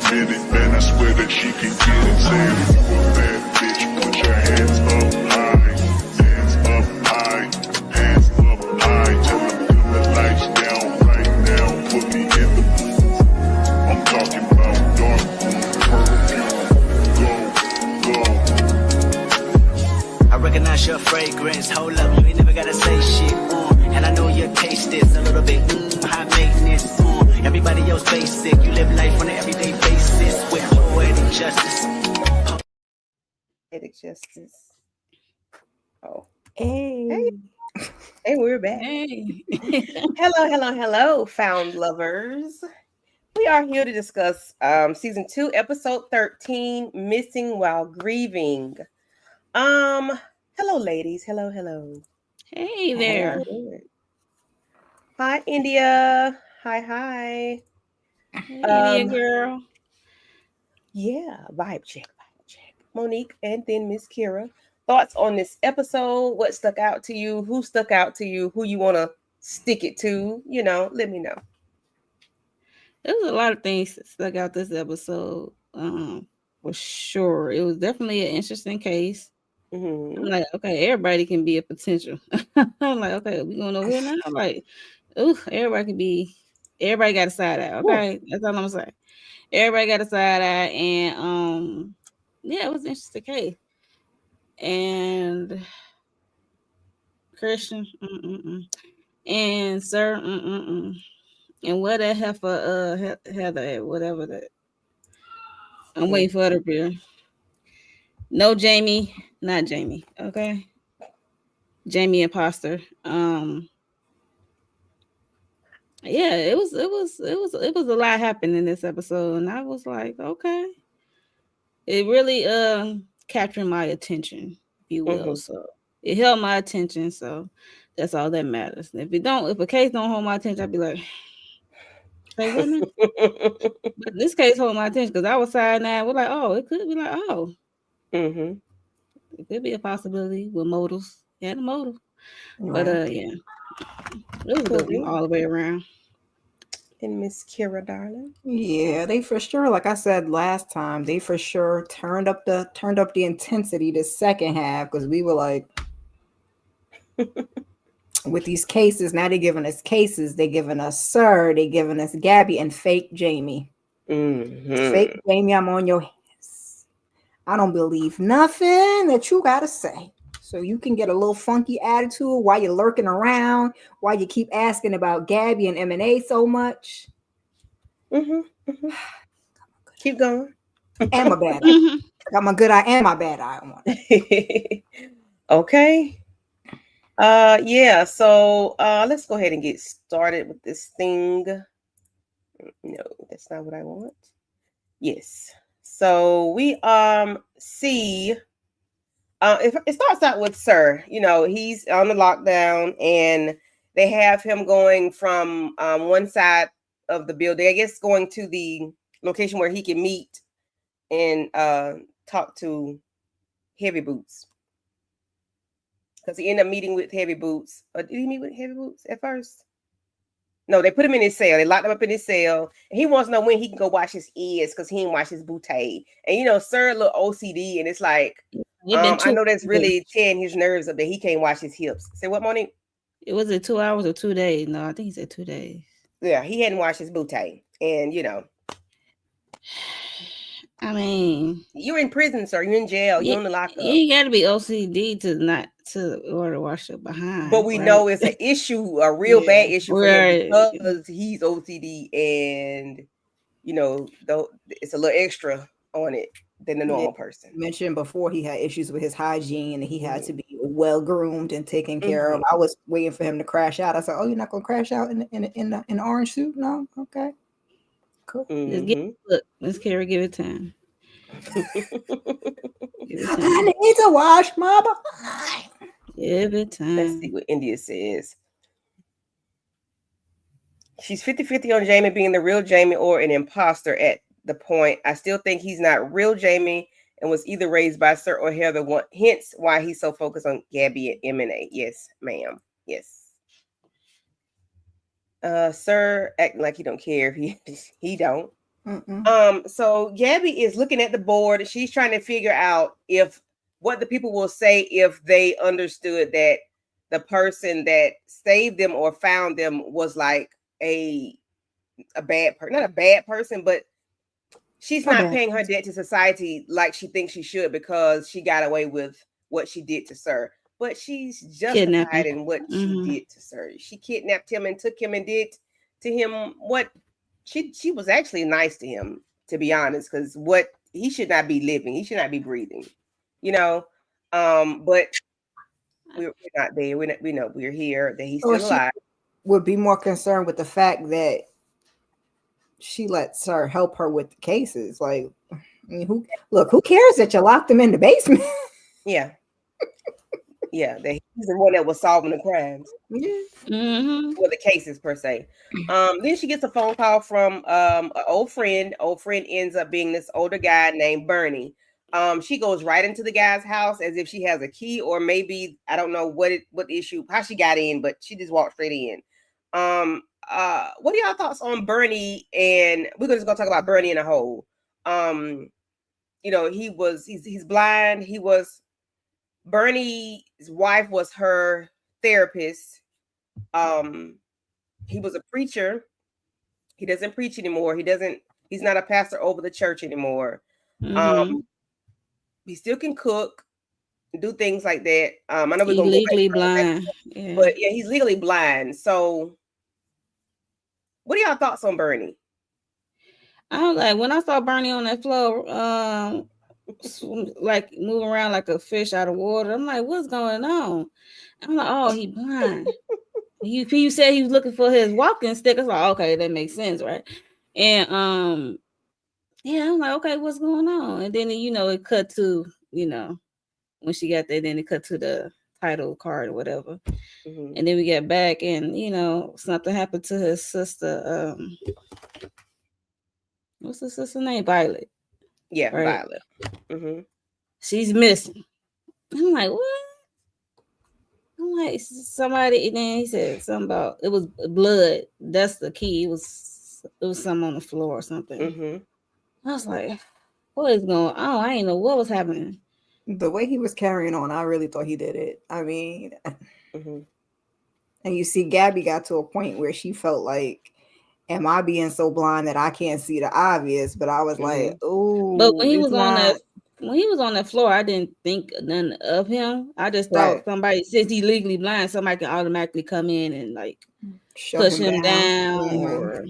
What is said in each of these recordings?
minute, man, I swear that she can get it. Saying if you a bad bitch, put your hands up high. Hands up high. Hands up high. Tell them dim the lights down right now. Put me in the booth. I'm talking about dark room perfume. Go, go. I recognize your fragrance. Hold up, you ain't never gotta say shit. And I know your taste is a little bit high maintenance. Everybody else basic. You live life on an everyday basis with poetic justice. Poetic justice. Oh. Hey. Hey, we're back. Hey. Hello, Found Lovers. We are here to discuss season 2, episode 13, Missing While Grieving. Hello, ladies. Hello. Hey there. Hi, India. Hi. Hey, India girl. Yeah, vibe check. Monique and then Miss Kira. Thoughts on this episode? What stuck out to you? Who stuck out to you? Who you want to stick it to? You know, let me know. There was a lot of things that stuck out this episode. For sure. It was definitely an interesting case. Mm-hmm. I'm like, okay, everybody can be a potential. I'm like, okay, we going over here now? I'm like, everybody got a side eye. Okay, that's all I'm gonna say. Everybody got a side eye, and yeah, it was an interesting case. And Christian, and Sir, and what that heifer, Heather, whatever that. I'm waiting for her to appear. No, Jamie, not Jamie. Okay, Jamie imposter. Yeah, it was a lot happening in this episode, and I was like, okay, it really captured my attention, if you will. So it held my attention, so that's all that matters. If a case don't hold my attention, I'd be like, say what now? But this case hold my attention because I was side now. We're like, oh, it could be like, oh, it could be a possibility with motives. Yeah, the motive, right. But yeah, it was a good one all the way around. And Miss Kira, darling. Yeah, they for sure, like I said last time, they for sure turned up the intensity the second half, because we were like, with these cases, now they're giving us cases, they're giving us Sir, they're giving us Gabby and fake Jamie. Fake Jamie, I'm on your hands. I don't believe nothing that you gotta say. So you can get a little funky attitude while you're lurking around, while you keep asking about Gabby and M&A so much. Keep going. And my bad eye. I got my good eye and my bad eye on. Okay. Yeah, so let's go ahead and get started with this thing. No, that's not what I want. Yes. So we see it starts out with Sir. You know, he's on the lockdown and they have him going from one side of the building, I guess, going to the location where he can meet and talk to Heavy Boots. Because he ended up meeting with Heavy Boots. Or did he meet with Heavy Boots at first? No, they put him in his cell. They locked him up in his cell. And he wants to know when he can go wash his ears because he didn't wash his bootay. And, you know, Sir, a little OCD. And it's like, I know that's really tearing his nerves up that he can't wash his hips. Say what, Monique? It was it 2 hours or 2 days? No, I think he said 2 days. Yeah, he hadn't washed his bootay. And, you know. I mean, you're in prison, sir. You're in jail. You're in the lockup. You got to be OCD to order wash up behind. But we know it's an issue, a real bad issue for him because he's OCD, and you know, though it's a little extra on it than the normal person. Mentioned before, he had issues with his hygiene, and he had to be well groomed and taken care of. I was waiting for him to crash out. I said, "Oh, you're not gonna crash out in the orange suit? No, okay." Cool. Look, Miss Carrie, give it time. I need to wash my behind. Give it time. Let's see what India says. She's 50-50 on Jamie being the real Jamie or an imposter at the point. I still think he's not real Jamie and was either raised by Sir or Heather. Hence why he's so focused on Gabby and M&A. Yes, ma'am. Yes. Sir acting like he don't care if he don't. So Gabby is looking at the board. She's trying to figure out if what the people will say if they understood that the person that saved them or found them was like a bad person, not a bad person, but she's not paying her debt to society like she thinks she should because she got away with what she did to Sir. But she's justified in what she did to Sir. She kidnapped him and took him and did to him what she was actually nice to him, to be honest, because what he should not be living, he should not be breathing, you know. But we're not there. We know we're here, that he's still alive. Would be more concerned with the fact that she lets her help her with the cases. Like, I mean, who cares that you locked him in the basement? Yeah. Yeah, that he's the one that was solving the crimes. Well, the cases per se. Then she gets a phone call from an old friend. Old friend ends up being this older guy named Bernie. She goes right into the guy's house as if she has a key, or maybe I don't know what issue, how she got in, but she just walked straight in. What are y'all thoughts on Bernie? And we're just gonna talk about Bernie in a whole. You know, he's blind. Bernie's wife was her therapist. He was a preacher. He doesn't preach anymore. He's not a pastor over the church anymore. He still can cook, do things like that. I know we're gonna legally blind. Yeah. But yeah, he's legally blind. So what are y'all thoughts on Bernie? I was like, when I saw Bernie on that floor, like moving around like a fish out of water, I'm like, what's going on? I'm like, oh, he blind. You said he was looking for his walking stick. I was like, okay, that makes sense, right? And yeah, I'm like, okay, what's going on? And then it cut to, when she got there, then it cut to the title card or whatever. And then we get back and something happened to his sister. What's the sister name? Violet. Yeah, right? Violet. She's missing. I'm like, what? I'm like, somebody. And then he said something about it was blood. That's the key. It was something on the floor or something. I was like, what is going on? I didn't know what was happening. The way he was carrying on, I really thought he did it. I mean, and you see, Gabby got to a point where she felt like, am I being so blind that I can't see the obvious? But I was like, oh. But when he was on that floor, I didn't think none of him. I just thought somebody, since he's legally blind, somebody can automatically come in and like push him down, or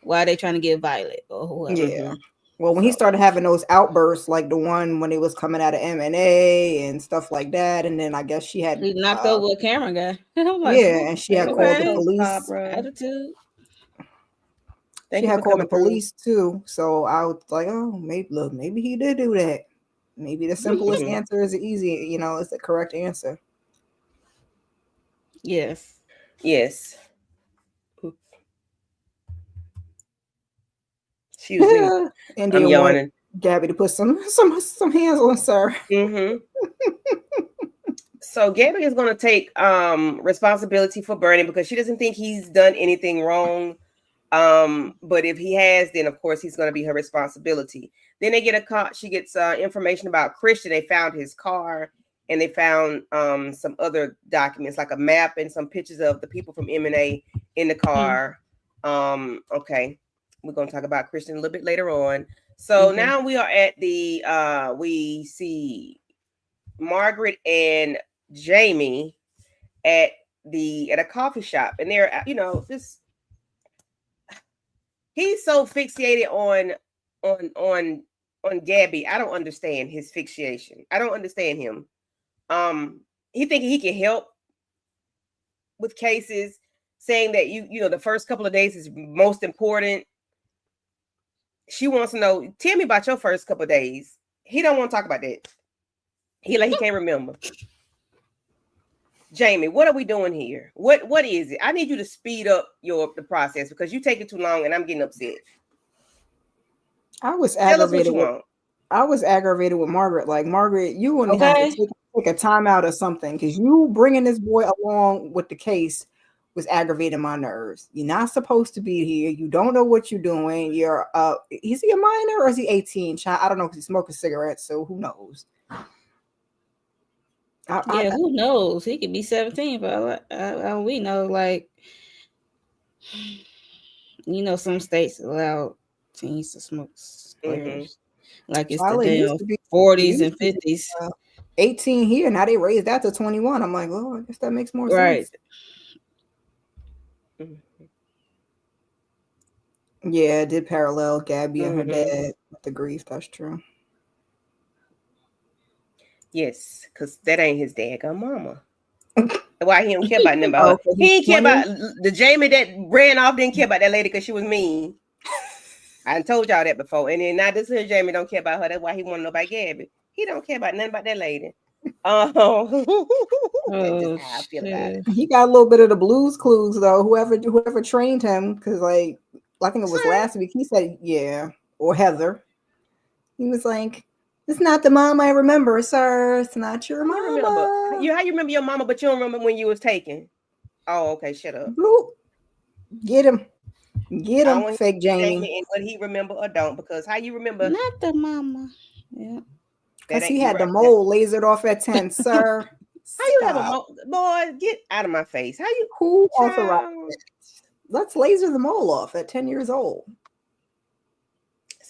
why are they trying to get Violet or whoever. Yeah. Well, when he started having those outbursts, like the one when he was coming out of M&A and stuff like that, and then I guess she had he knocked over a camera guy. Like, and she had called the police. Attitude. She had called the police too. So I was like, oh, maybe he did do that. Maybe the simplest answer is easy. It's the correct answer. Yes. She was and I'm yawning. Gabby to put some hands on Sir. So Gabby is going to take responsibility for Bernie because she doesn't think he's done anything wrong. But if he has, then of course he's going to be her responsibility. Then they get a call. She gets information about Christian. They found his car and they found some other documents, like a map and some pictures of the people from M&A in the car. Okay. We're going to talk about Christian a little bit later on. So now we are at we see Margaret and Jamie at a coffee shop, and they're just he's so fixated on Gabby. I don't understand his fixation. I don't understand him. He thinking he can help with cases, saying that the first couple of days is most important. She wants to know, tell me about your first couple of days. He don't want to talk about that. He can't remember. Jamie, what are we doing here? What is it? I need you to speed up the process because you take it too long and I'm getting upset. I was aggravated with Margaret. Like, Margaret, you wouldn't have to take a timeout or something, because you bringing this boy along with the case was aggravating my nerves. You're not supposed to be here. You don't know what you're doing. You're is he a minor or is he 18? I don't know, because he's smoking cigarettes, so who knows? Who knows? He could be 17, but we know, like, you know, some states allow teens to smoke squares. Like it's the damn 40s and 50s. 18 here. Now they raised that to 21. I'm like, oh, I guess that makes more sense. Yeah, it did parallel Gabby and her dad with the grief. That's true. Yes, because that ain't his daggone mama. Why he don't care about them? About her. He didn't care about the Jamie that ran off. Didn't care about that lady because she was mean. I told y'all that before. And then now this here Jamie don't care about her. That's why he want to know about Gabby. He don't care about nothing about that lady. That's just how I feel about it. He got a little bit of the Blues Clues though. Whoever trained him, because like I think it was last week. He said, "Yeah," or Heather. He was like, "It's not the mom I remember, sir. It's not your mama." How you remember your mama, but you don't remember when you was taken? Oh, okay, shut up. Bloop. Get him, fake Jamie. And what he remember or don't, because how you remember? Not the mama. Yeah. Because he had the mole lasered off at 10, sir. How you have a mole? Boy, get out of my face. How you? Who authorized it? Let's laser the mole off at 10 years old.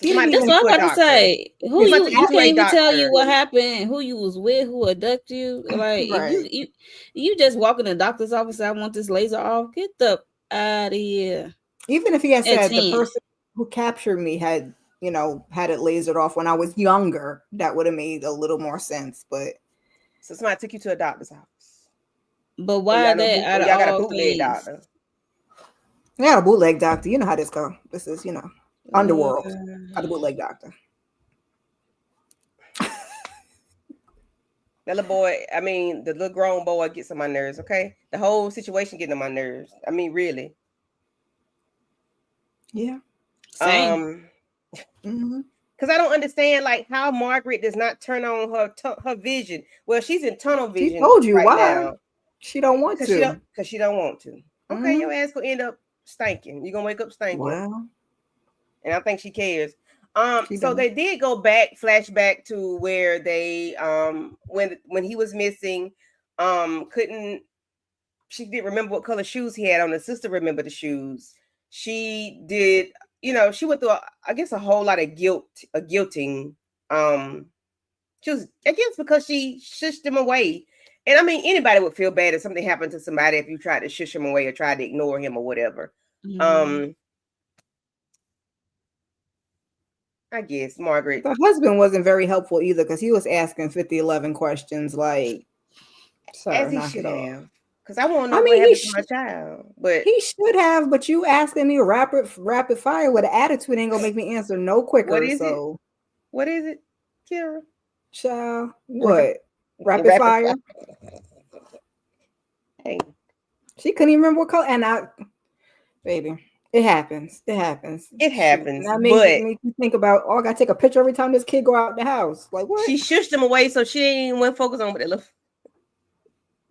That's what I'm about to say. Who you can't even tell you what happened, who you was with, who abducted you. Like if you just walk in the doctor's office, I want this laser off. Get the out of here. Even if he had said the person who captured me had it lasered off when I was younger, that would have made a little more sense. But so somebody took you to a doctor's office. But why that? Y'all got a bootleg doctor. Yeah, a bootleg doctor. You know how this go. This is underworld. Got a bootleg doctor. That little boy, the little grown boy gets on my nerves, okay? The whole situation getting on my nerves. I mean, really. Yeah. Same. Because I don't understand, like, how Margaret does not turn on her vision. Well, she's in tunnel vision. She told you why. Now. She don't want to. Because she don't want to. Okay, your ass gonna end up stinking. You're gonna wake up stinking. Well. And I think she cares. So they did go flashback to where they when he was missing, she didn't remember what color shoes he had on. The sister remembered the shoes. She did, she went through a whole lot of guilting. She was, I guess, because she shushed him away. And anybody would feel bad if something happened to somebody if you tried to shush him away or tried to ignore him or whatever. I guess Margaret. The husband wasn't very helpful either, because he was asking 50-11 questions like, sir, as he should have. Because I want to know what happened to my child. But he should have, but you asking me rapid fire with an attitude ain't gonna make me answer no quicker. What is it? What is it, Kira? Child, what? Rapid fire? Hey. She couldn't even remember what color. Baby. It happens. That makes me think about, I gotta take a picture every time this kid go out the house. Like, what? She shushed him away, so she didn't even want to focus on what it looked.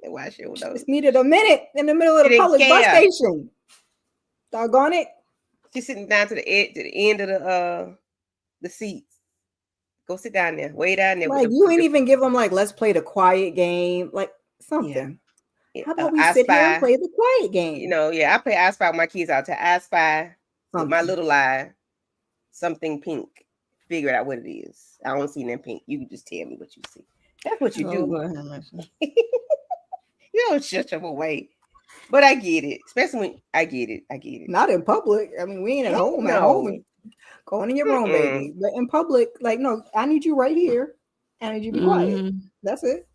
Why she just needed a minute in the middle of the public bus station. Doggone it. She's sitting down to the end of the seats. Go sit down there. Way down there. Like, you ain't even give them like, let's play the quiet game. Like something. Yeah. How about we sit here and play the quiet game? I play I Spy with my kids out to I Spy with my little eye. Something pink. Figure out what it is. I don't see nothing pink. You can just tell me what you see. That's what you do. You don't shut them away. But I get it. Especially when I get it. Not in public. We ain't at home. At home. Going in your room, baby. But in public, like, no, I need you right here. I need you to be quiet. That's it.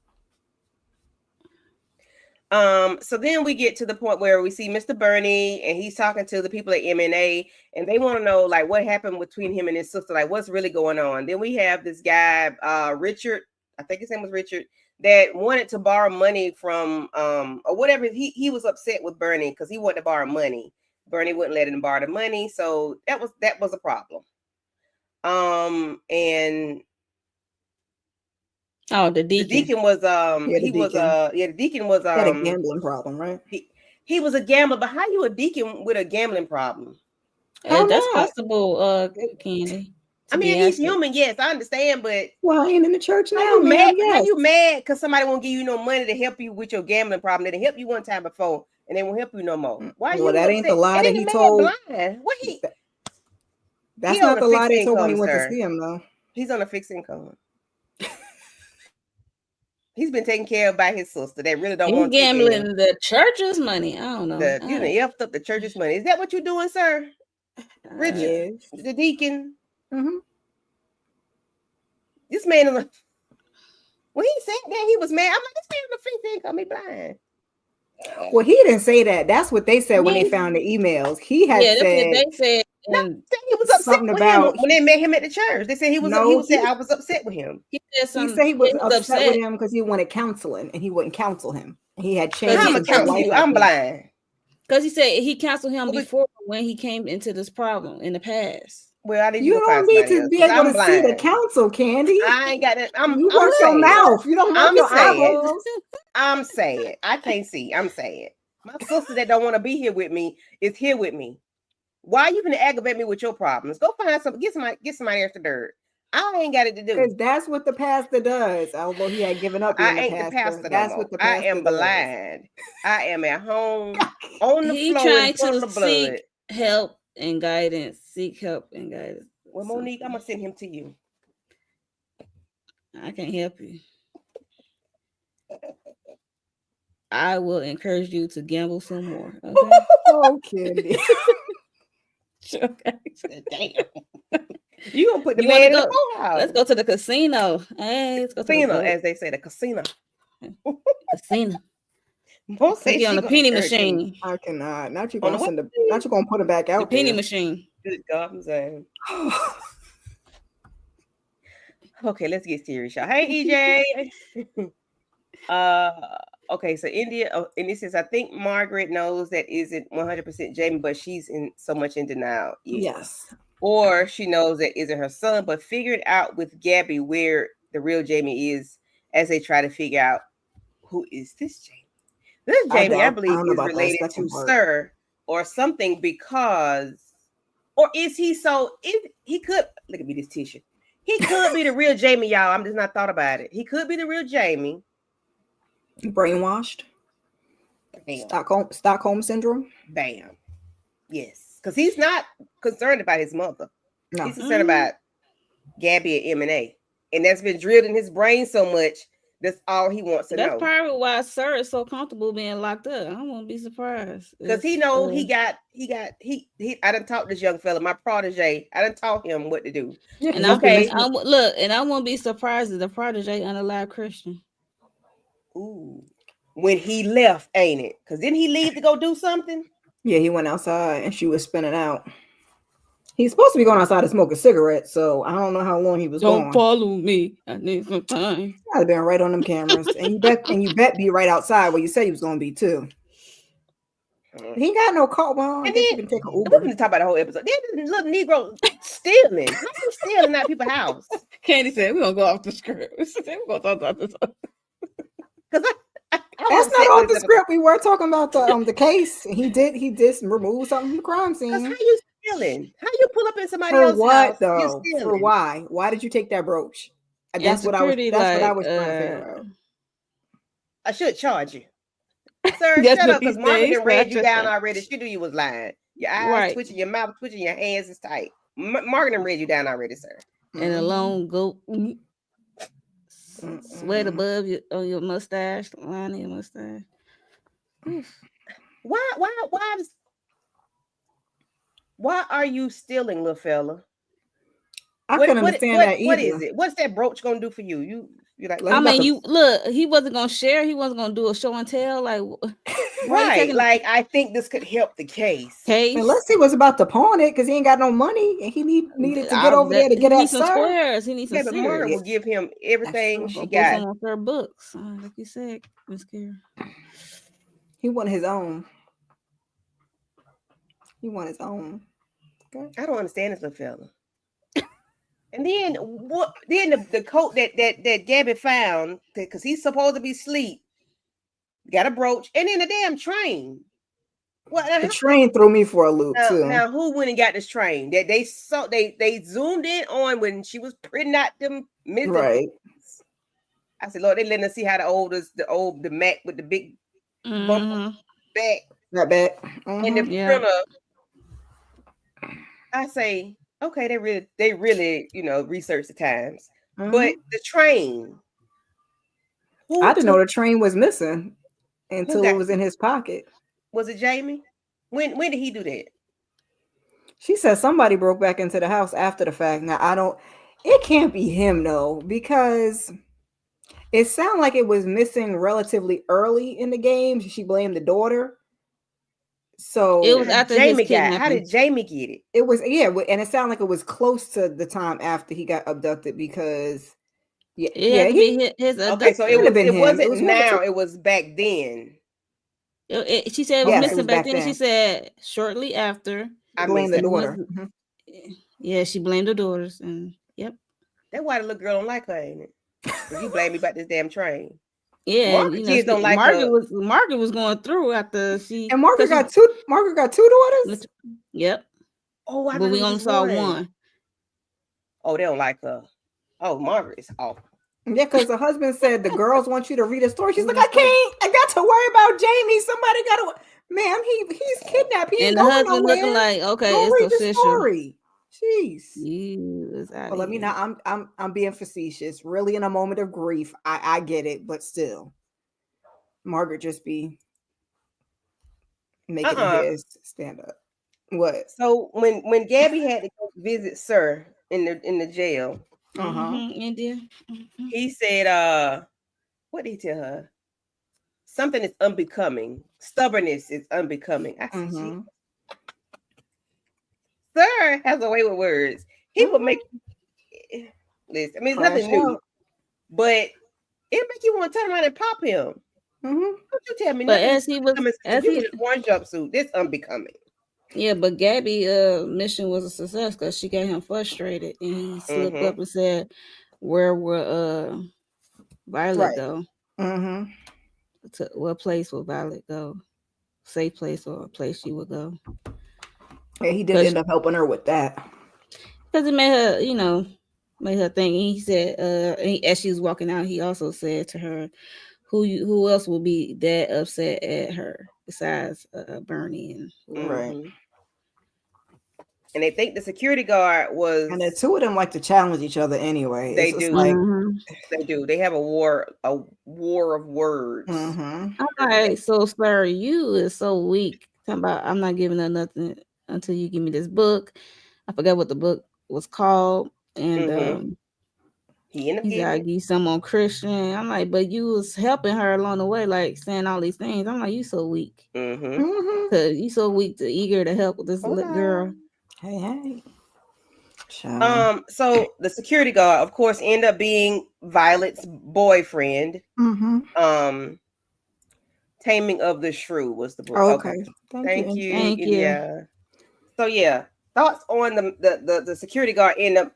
So then we get to the point where we see Mr. Bernie, and he's talking to the people at MNA, and they want to know, like, what happened between him and his sister, like, what's really going on. Then we have this guy, Richard, I think his name was Richard, that wanted to borrow money from, or whatever. He was upset with Bernie because he wanted to borrow money. Bernie wouldn't let him borrow the money, so that was a problem. And the deacon. The deacon was the deacon was had a gambling problem, right? he was a gambler. But how you a deacon with a gambling problem? That's possible, Candy. I mean, he's human. Yes, I understand, but well, he ain't in the church now. How you mad? Yes. How you mad? Because somebody won't give you no money to help you with your gambling problem. They helped you one time before, and they won't help you no more. Why? Well, that ain't the lie that he told. What he? That's not the lie they told when he went to see him, though. He's on a fixed income. He's been taken care of by his sister. They really don't want to gambling the church's money. I don't know. You effed up the church's money. Is that what you're doing, sir? Richard, the deacon. Mm-hmm. This man, when he said that, he was mad. I'm like, this man on the fixed income, he blind. Well, he didn't say that. That's what they said when they found the emails. He had said. They said. No, he was upset with him when they met him at the church. They said he was. He said I was upset with him. He said he was upset with him because he wanted counseling and he wouldn't counsel him. He had changed. I'm blind. Because he said he counseled him before when he came into this problem in the past. Well, I didn't. You don't need to be able to see the counsel, Candy. I ain't got it. You work your mouth. You don't work your eyeballs. I'm saying I can't see. I'm saying my sister that don't want to be here with me is here with me. Why are you gonna aggravate me with your problems? Go find some. Get somebody else to dirt. I ain't got it to do. Because that's what the pastor does. Although he had given up. I ain't the pastor. That's what the pastor. I am blind. I am at home on the floor. Trying to seek help and guidance. Seek help and guidance. Well, Monique, I'm gonna send him to you. I can't help you. I will encourage you to gamble some more. Okay. Okay. Damn. You gonna put the man in the poorhouse. Let's go to the casino. Hey, let's go to the casino, as they say, the casino. Casino. Most say on the penny machine. I cannot. Not you gonna not you gonna put it back out. The penny machine. Good God, I'm saying. Okay, let's get serious, y'all. Hey, EJ. Okay, so India, and it says, I think Margaret knows that isn't 100% Jamie, but she's in so much in denial. Yes. Or she knows that isn't her son, but figured out with Gabby where the real Jamie is as they try to figure out who is this Jamie. This Jamie, I believe, is related to Sir or something because, or is he so, he could, look at me, this tissue. He could be the real Jamie, y'all. I'm just not thought about it. He could be the real Jamie. Brainwashed. Bam. Stockholm syndrome. Bam. Yes, because he's not concerned about his mother. No. He's concerned about Gabby and M&A, and that's been drilled in his brain so much. That's all he wants to know. That's probably why Sir is so comfortable being locked up. I won't be surprised because he knows he got. I done taught this young fella, my protege. I done taught him what to do. And I won't be surprised if the protege unalive Christian. Ooh, when he left, ain't it? Because didn't he leave to go do something? Yeah, he went outside and she was spinning out. He's supposed to be going outside to smoke a cigarette, so I don't know how long he was going. Don't follow me. I need some time. I'd have been right on them cameras, and you bet be right outside where you said he was going to be too. He ain't got no car. Well, I guess you can take an Uber. We're going to talk about the whole episode. There's little Negro stealing. How you stealing at people's house? Candy said we're gonna go off the script. We're gonna talk about this. Because that's not off the script. We were talking about the case. He did remove something from the crime scene. How you stealing? How you pull up in somebody else's house? Though? For why? Why did you take that brooch? That's what I was trying to figure out. I should charge you. Sir, shut up, because Margaret read you down already. She knew you was lying. Your eyes twitching, your mouth twitching, your hands is tight. Margaret read you down already, sir. And a long goat sweat above your mustache, line of your mustache. Why are you stealing, little fella? I couldn't understand that either. What is it? What's that brooch gonna do for you? You like? I mean, you look. He wasn't gonna share. He wasn't gonna do a show and tell. Like, right? Like, I think this could help the case. Unless he was about to pawn it because he ain't got no money and he needed to get over there to get at some squares. He needs some but Margaret will give him everything she got. On her books, like you said, Miss Kara. He wanted his own. Okay. I don't understand this little fella. And then what? Then the coat that Gabby found, because he's supposed to be asleep, got a brooch, and then the damn train. Well, The train threw me for a loop too. now who went and got this train? That they saw they zoomed in on when she was printing out them missing. Right. I said, Lord, they letting us see how the Mac with the big bumper back That bad. and the printer. I say, okay, they really, research the times. But the train. I didn't know the train was missing until it was in his pocket. Was it Jamie? When did he do that? She said somebody broke back into the house after the fact. Now it can't be him though, because it sounded like it was missing relatively early in the game. She blamed the daughter. So it was after Jamie his kidnapping. How did Jamie get it? It was, and it sounded like it was close to the time after he got abducted, because it had to be his abductor. Okay, so it wasn't now, it was back then. She said it was missing back then. She said shortly after. I blamed the daughter. Yeah, she blamed the daughters, and yep. That's why the little girl don't like her, ain't it? You blame me about this damn train. Yeah, kids don't like her. Margaret was going through after she. And Margaret got two daughters. Yep. Oh, but we only saw one. Oh, they don't like her. Oh, Margaret is awful. Yeah, because the husband said the girls want you to read a story. She's like, I got to worry about Jamie. Somebody got to. Ma'am, he's kidnapped. He ain't and the going husband nowhere. Looking like, okay, go it's read official. The story. Jeez. Well, let me know. I'm being facetious. Really, in a moment of grief, I get it, but still, Margaret just be making his stand up. What? So when Gabby had to go visit Sir in the jail, India, he said, what did he tell her? Something is unbecoming. Stubbornness is unbecoming. I said, Sir has a way with words. He would make this. I mean, it's nothing new, but it make you want to turn around and pop him. Don't you tell me? But as he was, as he in his orange jumpsuit, this unbecoming. Yeah, but Gabby mission was a success because she got him frustrated, and he slipped up and said, "Where will Violet go? To what place will Violet go? Safe place or a place she would go?" Yeah, he did end up helping her with that because it made her, made her think. And he said, as she was walking out, he also said to her, "Who else will be that upset at her besides Bernie and right?" And they think the security guard was. And the two of them like to challenge each other anyway. They do. They do. They have a war of words. I'm like, so Sir, you is so weak. Talking about, I'm not giving her nothing until you give me this book. I forgot what the book was called, and he ended up he's like, you some on Christian. I'm like, but you was helping her along the way, like saying all these things. I'm like, you so weak. Cause you so weak to eager to help with this little girl. Hey. So the security guard, of course, ended up being Violet's boyfriend. Taming of the Shrew was the book. Okay. Thank you. Yeah. So yeah, thoughts on the security guard end up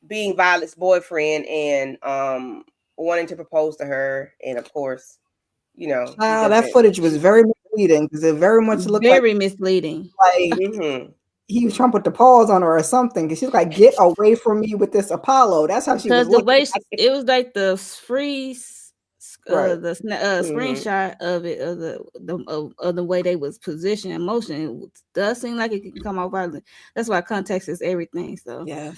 being Violet's boyfriend and wanting to propose to her, and of course, that footage was very misleading because it very much looked very misleading. Like he was trying to put the paws on her or something, because she was like, "Get away from me with this Apollo." That's how she was. Because the way it was like the freeze, screenshot of it, of the way they was positioned in motion. It does seem like it can come out violent. That's why context is everything. So yeah,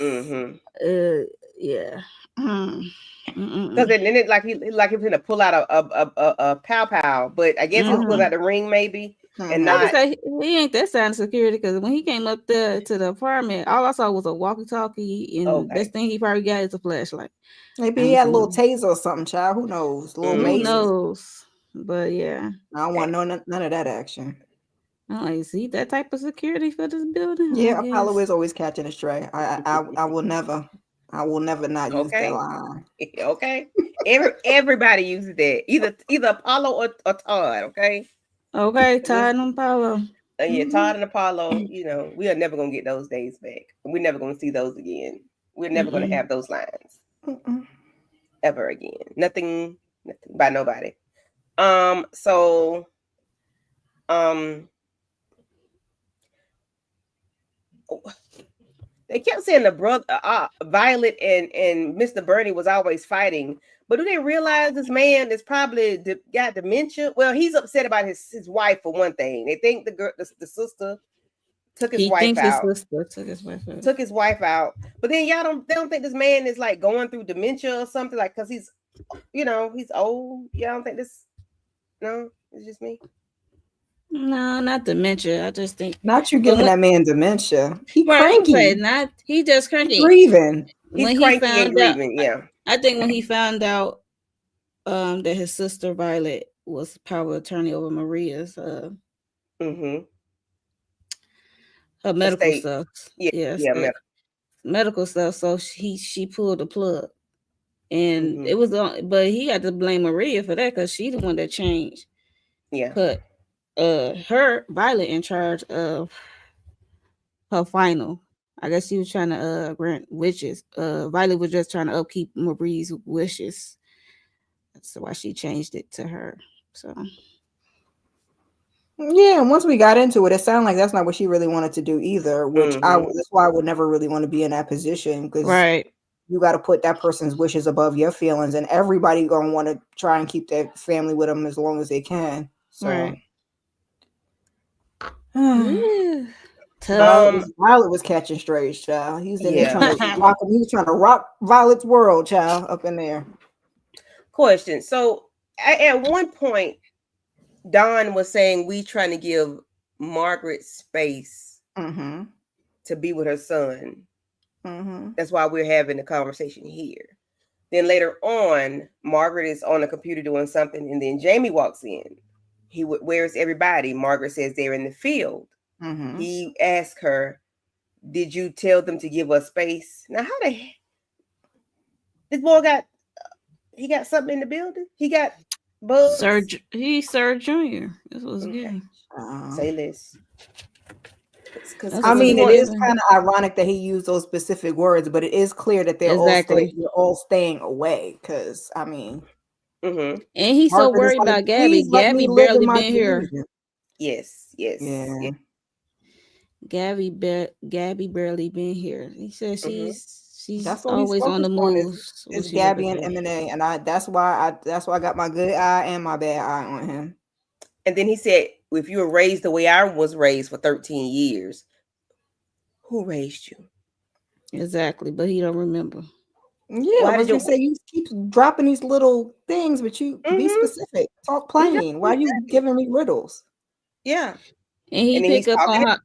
yeah. Because then it like he was gonna pull out a pow, but I guess he was pulling out the ring maybe. And I would say he ain't that side of security, because when he came up there to the apartment, all I saw was a walkie-talkie, and best thing he probably got is a flashlight. Maybe he had a little taser or something, child. Who knows? Little Who knows? But yeah, I don't want none of that action. Oh, see that type of security for this building? Yeah, Apollo is always catching a stray. I will never not use that line. Okay. Everybody uses that. Either Apollo or Todd, okay? Okay, Todd and Apollo. Yeah, Todd and Apollo, we are never gonna get those days back. We're never gonna see those again. We're never gonna have those lines ever again. Nothing by nobody. So they kept saying the brother Violet and Mr. Bernie was always fighting, but do they realize this man is probably got dementia? Well, he's upset about his wife for one thing. They think the sister took his wife out. His sister took his wife out. Took his wife out, but then they don't think this man is like going through dementia or something, like, because he's he's old. Y'all don't think this? No, it's just me. No, not dementia. I just think not you giving that man dementia. He cranky. He just cranky. He's grieving. He's cranky and grieving. Yeah. I think when he found out that his sister Violet was power of attorney over Maria's her medical estate. stuff. Yeah, medical stuff. So she pulled the plug. And it was but he had to blame Maria for that because she's the one that changed. Yeah. Put her Violet in charge of her final. I guess she was trying to grant wishes. Violet was just trying to upkeep Marie's wishes. That's why she changed it to her. So yeah, and once we got into it, it sounded like that's not what she really wanted to do either. Which that's why I would never really want to be in that position, because you got to put that person's wishes above your feelings, and everybody gonna want to try and keep their family with them as long as they can. So. Violet was catching strays, child. He was in there trying to rock him. He was trying to rock Violet's world, child, up in there. Question. So at one point, Don was saying we trying to give Margaret space to be with her son. That's why we're having the conversation here. Then later on, Margaret is on the computer doing something, and then Jamie walks in. Where's everybody? Margaret says they're in the field. He asked her, "Did you tell them to give us space?" Now, how this boy got something in the building? He got bugs. He's Sir Junior. This was good. Say this. I mean, it is kind of ironic that he used those specific words, but it is clear that they're all staying away. Because I mean, and he's so worried about Gabby. Gabby barely been here. Yes. Gabby barely been here. He said she's always on the move. It's Gabby and M&A, and that's why I got my good eye and my bad eye on him. And then he said, if you were raised the way I was raised for 13 years, who raised you? Exactly, but he don't remember. Yeah, why did you say you keep dropping these little things, but you be specific, talk plain. Why are you giving me riddles? Yeah. And he picked up on her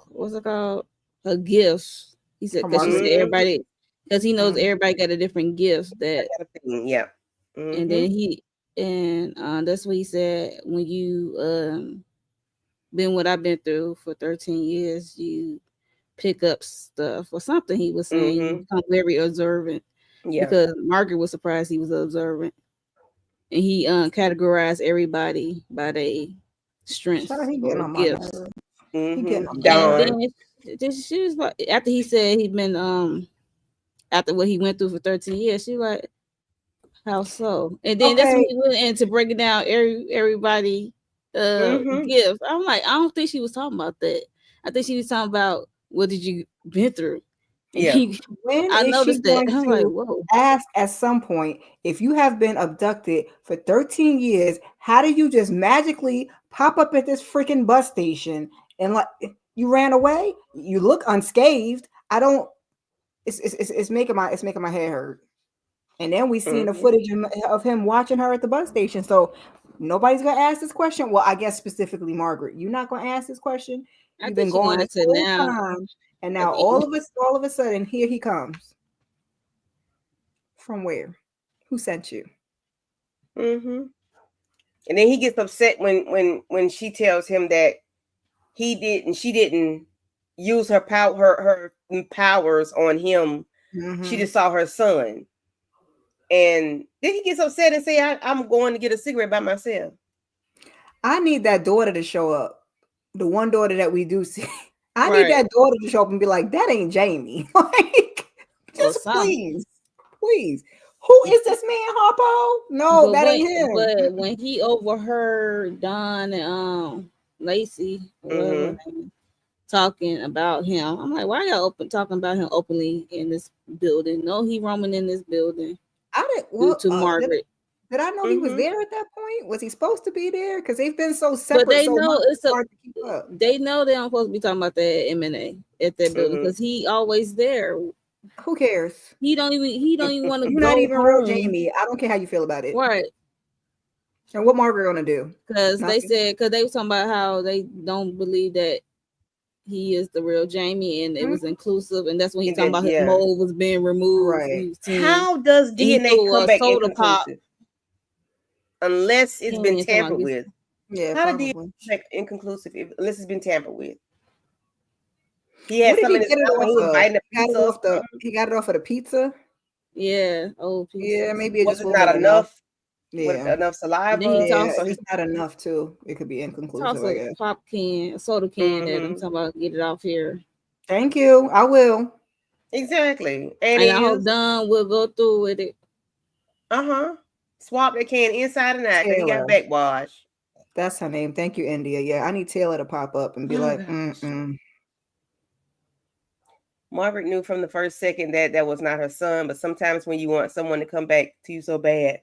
what's it called? Her gifts. He said, because she said everybody, because he knows everybody got a different gifts that. And then that's what he said, when you been what I've been through for 13 years, you pick up stuff or something. He was saying you become very observant. Yeah. Because Margaret was surprised he was observant. And he categorized everybody by their strengths or gifts. She was like, after he said he'd been after what he went through for 13 years, she like, how so? And then that's when he went into breaking down everybody gifts. I'm like, I don't think she was talking about that. I think she was talking about what did you been through. Yeah. I noticed that. I'm like, whoa. Ask at some point, if you have been abducted for 13 years, how do you just magically pop up at this freaking bus station and like you ran away? You look unscathed. I don't. It's making my head hurt. And then we seen the footage of him watching her at the bus station. So nobody's gonna ask this question. Well, I guess specifically Margaret, you're not gonna ask this question. You've been going this whole time. And now all of a sudden, here he comes. From where? Who sent you? And then he gets upset when she tells him that she didn't use her powers on him. She just saw her son. And then he gets upset and say, I'm going to get a cigarette by myself. I need that daughter to show up. The one daughter that we do see. I need that daughter to show up and be like, that ain't Jamie. Like, just please. Who is this man, Harpo? No, that ain't him. But when he overheard Don and Lacey, talking about him. I'm like, why y'all talking about him openly in this building? No, he roaming in this building due to Margaret. Did I know he was there at that point? Was he supposed to be there? Because they've been so But separate. they so know much, it's hard to keep up. they know they don't supposed to be talking about that M&A at that building because he always there. Who cares? He don't even want to You're go not even home. real Jamie. I don't care how you feel about it. Right. And what Margaret gonna do? Because they were talking about how they don't believe that he is the real Jamie, and it was inclusive, and that's when he talking about his mold was being removed. Right. How does DNA come back inconclusive? Unless it's been tampered with. Yeah, how did DNA come back inconclusive unless it's been tampered with? He had something in his mouth when he was biting the pizza. He got it off of the pizza. Yeah, old pizza. Yeah, maybe it was just not enough. Yeah, enough saliva. So he's not enough too. It could be inconclusive. I guess. Pop can, a soda can that I'm talking about. Get it off here. Thank you. I will. Exactly, and I hope Don will go through with it. Swap that can inside and out. He got backwash. That's her name. Thank you, India. Yeah, I need Taylor to pop up and be like, Margaret knew from the first second that was not her son, but sometimes when you want someone to come back to you so bad,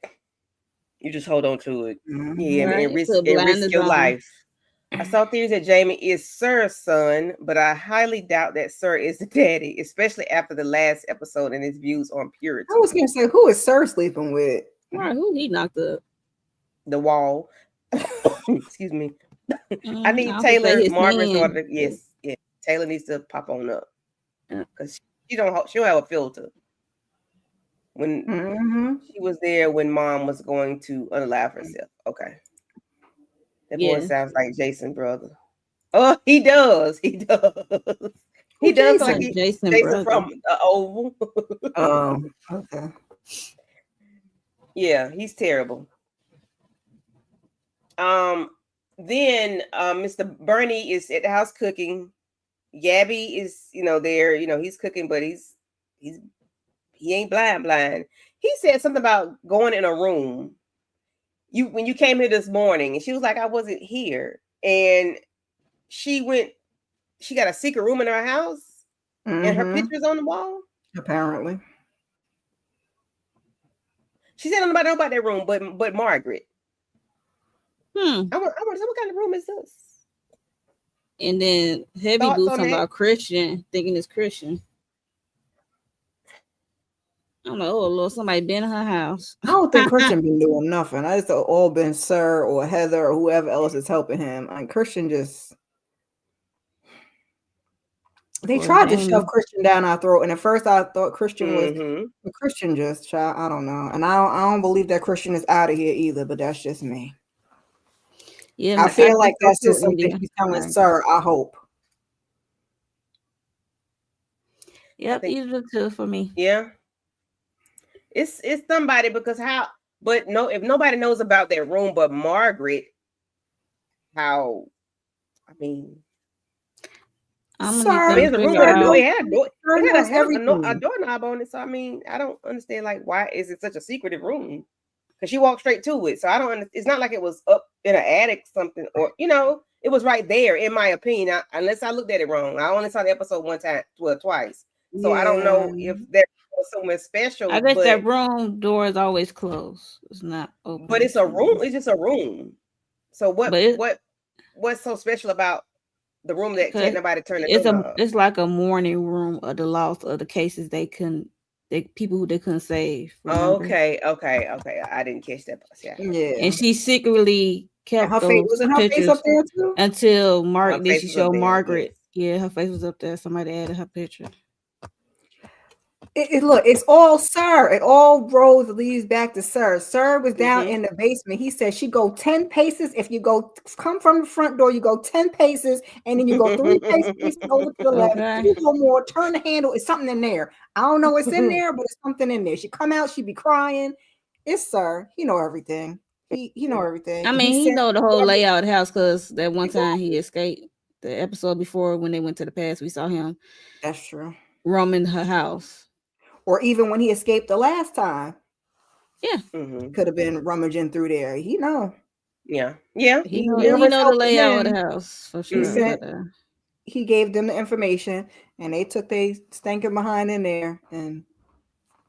you just hold on to it. And risk your life. I saw theories that Jamie is Sir's son, but I highly doubt that Sir is the daddy, especially after the last episode and his views on purity. I was going to say, who is Sir sleeping with? Right, who he knocked up? The wall. Excuse me. I need Taylor, Margaret's daughter. Yes. Taylor needs to pop on up because she don't have a filter. When she was there when Mom was going to unalive herself. Okay. That boy sounds like Jason brother. Oh, he does. He does. He does like Jason from the Oval. Oh, okay. Yeah, he's terrible. Then Mr. Bernie is at the house cooking. Gabby is, there, he's cooking, but he ain't blind. He said something about going in a room. When you came here this morning, and she was like, I wasn't here. And she got a secret room in her house and her picture's on the wall. Apparently. She said nobody know about that room, but Margaret. I wonder what kind of room is this? And then Heavy Boots talking about Christian, thinking it's Christian. I'm like, oh Lord, somebody been in her house. I don't think Christian been doing nothing. I just all been Sir or Heather or whoever else is helping him. And Christian they tried to shove Christian down our throat. And at first I thought Christian was but Christian just I don't know. And I don't believe that Christian is out of here either, but that's just me. Yeah, I feel like that's just something he's telling Sir, I hope. Yep, either the two for me. Yeah. It's somebody because if nobody knows about that room but Margaret, a room a doorknob on it. So I mean, I don't understand why is it such a secretive room? Because she walked straight to it. So I don't understand. It's not like it was up in an attic something or it was right there in my opinion. Unless I looked at it wrong. I only saw the episode twice. So I don't know if there was something special. I guess that room door is always closed. It's not open. But it's a room. It's just a room. So what's so special about the room that can't nobody turn the door off? It's like a mourning room of the loss of the cases people who they couldn't save. Remember? Okay. I didn't catch that. Yeah. And she secretly kept her face up there too until she showed Margaret. Yeah, her face was up there. Somebody added her picture. Look, it's all Sir. It all roads leads back to Sir. Sir was down in the basement. He said she go 10 paces. If you come from the front door, you go 10 paces, and then you go 3 paces over to the left. You go more, turn the handle. It's something in there. I don't know what's in there, but it's something in there. She come out, she be crying. It's Sir. He know everything. He know everything. I mean, he know the whole layout of the house because that one time he escaped. The episode before when they went to the past, we saw him. That's true. Roaming her house. Or even when he escaped the last time. Yeah. Could have been rummaging through there. He know. Yeah. He know the layout of the house for sure. he gave them the information, and they took they stinking behind in there. And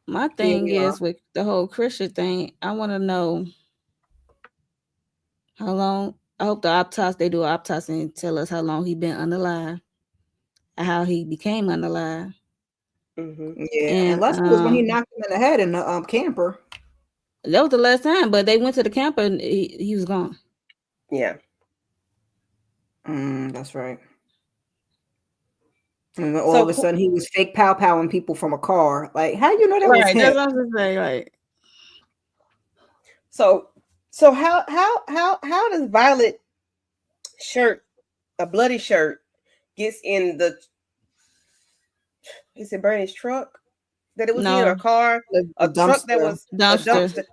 My thing is with the whole Christian thing, I want to know how long. I hope the autopsy, they do an autopsy and tell us how long he been unalive, how he became unalive. Yeah, And unless it was when he knocked him in the head in the camper. That was the last time, but they went to the camper and he was gone. Yeah. That's right. And then all of a sudden he was fake pow-powing people from a car. Like, how you know that was him? That's what I'm saying. Like, so how does Violet shirt, a bloody shirt, gets in the? Is it Bernie's truck that it was in, or a car, a truck that was a dumpster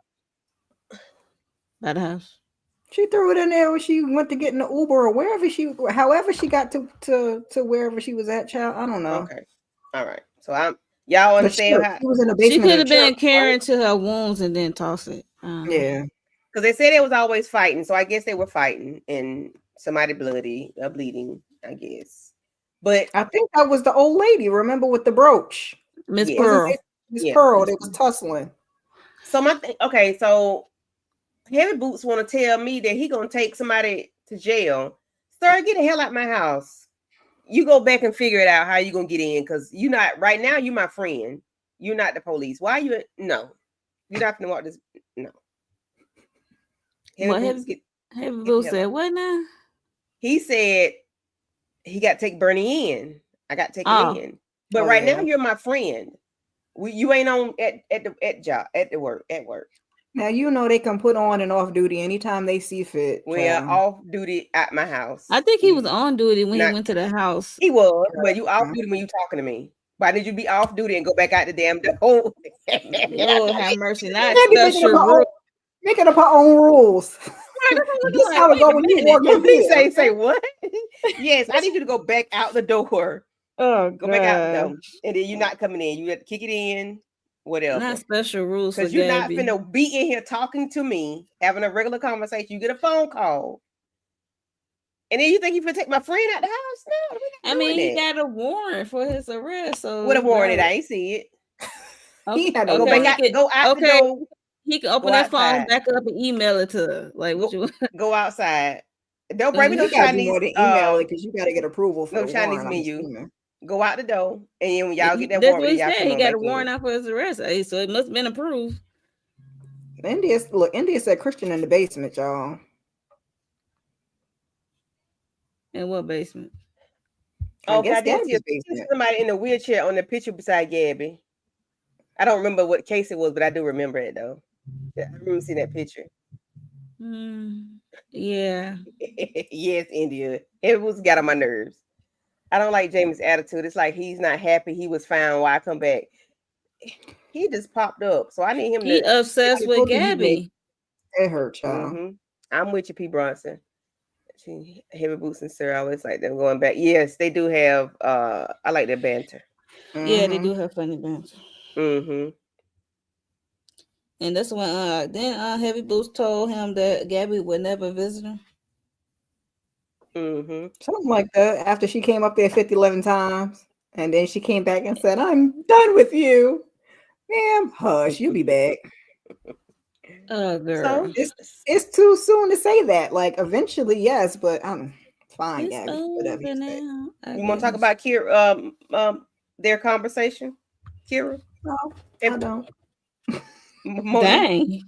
by the house? She threw it in there when she went to get in the Uber or wherever however she got to wherever she was at, child. I don't know. Okay. All right. So y'all understand how she was in the basement. She could have been carrying to her wounds and then toss it. Yeah. Because they said they was always fighting. So I guess they were fighting and somebody bleeding, I guess. But I think that was the old lady, remember, with the brooch. Miss Pearl. Miss Pearl, they was tussling. So okay, so Heavy Boots want to tell me that he gonna take somebody to jail. Sir, get the hell out of my house. You go back and figure it out how you gonna get in, because you're not right now. You my friend. You're not the police. Why you? No, you're not gonna walk this. No. Heavy Boots said what now? He said he got to take Bernie in. I got to take him in. But right now you're my friend. You ain't on at work. Now you know they can put on and off duty anytime they see fit. Well, off duty at my house. I think he was on duty when he went to the house. He was, but you off duty when you talking to me. Why did you be off duty and go back out the damn door? Lord have mercy. Not making up her own rules. This is how it go when you walk in. Say what? Yes, I need you to go back out the door. Oh, go back out the door, and then you're not coming in. You have to kick it in, whatever. Not special rules, because you're not finna be in here talking to me, having a regular conversation. You get a phone call, and then you think you can take my friend out the house? No, I mean, he got a warrant for his arrest. So what a warrant? I ain't see it. He had to go out the door. He can open his phone back up and email it to her. Like, what you go outside. Don't bring me no Chinese email it, because you got to get approval for no Chinese menu. Go out the door, and then when y'all get that warrant, he got a warrant out for his arrest, so it must have been approved. India said Christian in the basement, y'all. In what basement? Oh, I did see somebody in a wheelchair on the picture beside Gabby. I don't remember what case it was, but I do remember it though. I remember seeing that picture. Yeah. Yes, India. It was got on my nerves. I don't like Jamie's attitude. It's like he's not happy he was found. Why come back? He just popped up. So I need him He obsessed with Gabby. It hurt, y'all. Mm-hmm. I'm with you, P. Bronson. Heavy Boots and Sir, I always like them going back. Yes, they do have I like their banter. Yeah, they do have funny banter. Mm-hmm. And that's when then Heavy Boots told him that Gabby would never visit him. Mm-hmm. Something like that. After she came up there 11 times, and then she came back and said, "I'm done with you, ma'am. Hush, you'll be back." Oh, girl. So it's too soon to say that. Like, eventually, yes, but I'm fine, Gabby. Whatever you say. You want to talk about Kira? Their conversation, Kira? No, I don't. Dang.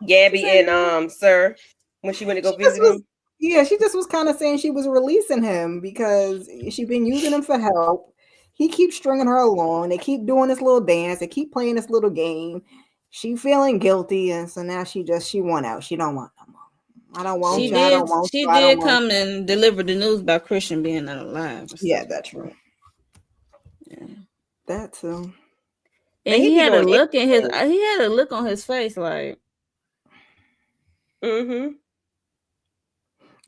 Gabby and Sir, when she went to go visit him. Yeah, she just was kind of saying she was releasing him because she's been using him for help. He keeps stringing her along. They keep doing this little dance. They keep playing this little game. She feeling guilty, and so now she won out. She don't want no more. I don't want you. I don't want you. She did come and deliver the news about Christian being alive. Yeah, that's right. Yeah, that too. And he had a look in his. He had a look on his face, like. Mm-hmm.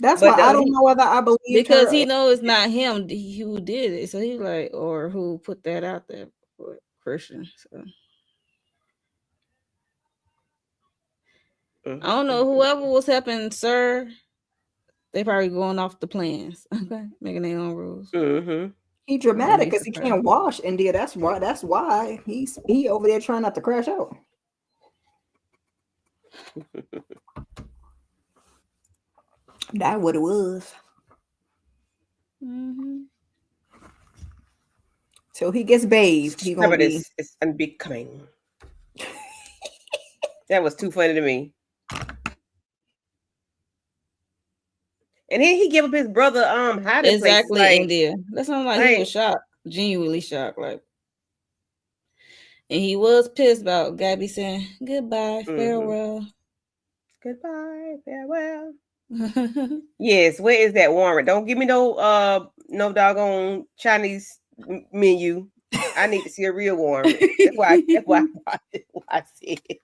That's why I don't know whether I believe because he knows it's not him who did it, so he's like, or who put that out there for Christian. So I don't know. Whoever was helping Sir, They probably going off the plans. Okay, making their own rules. Mm-hmm. He dramatic because he can't wash India. That's why he over there trying not to crash out. That's what it was. Mm-hmm. So he gets bathed. He gonna be. It's unbecoming. That was too funny to me. And then he gave up his brother hiding exactly place. India. That sounds like he was shocked, genuinely shocked, like. And he was pissed about Gabby saying goodbye, farewell. Goodbye, farewell. Yes, where is that warrant? Don't give me no doggone Chinese menu. I need to see a real warrant. That's why I said it.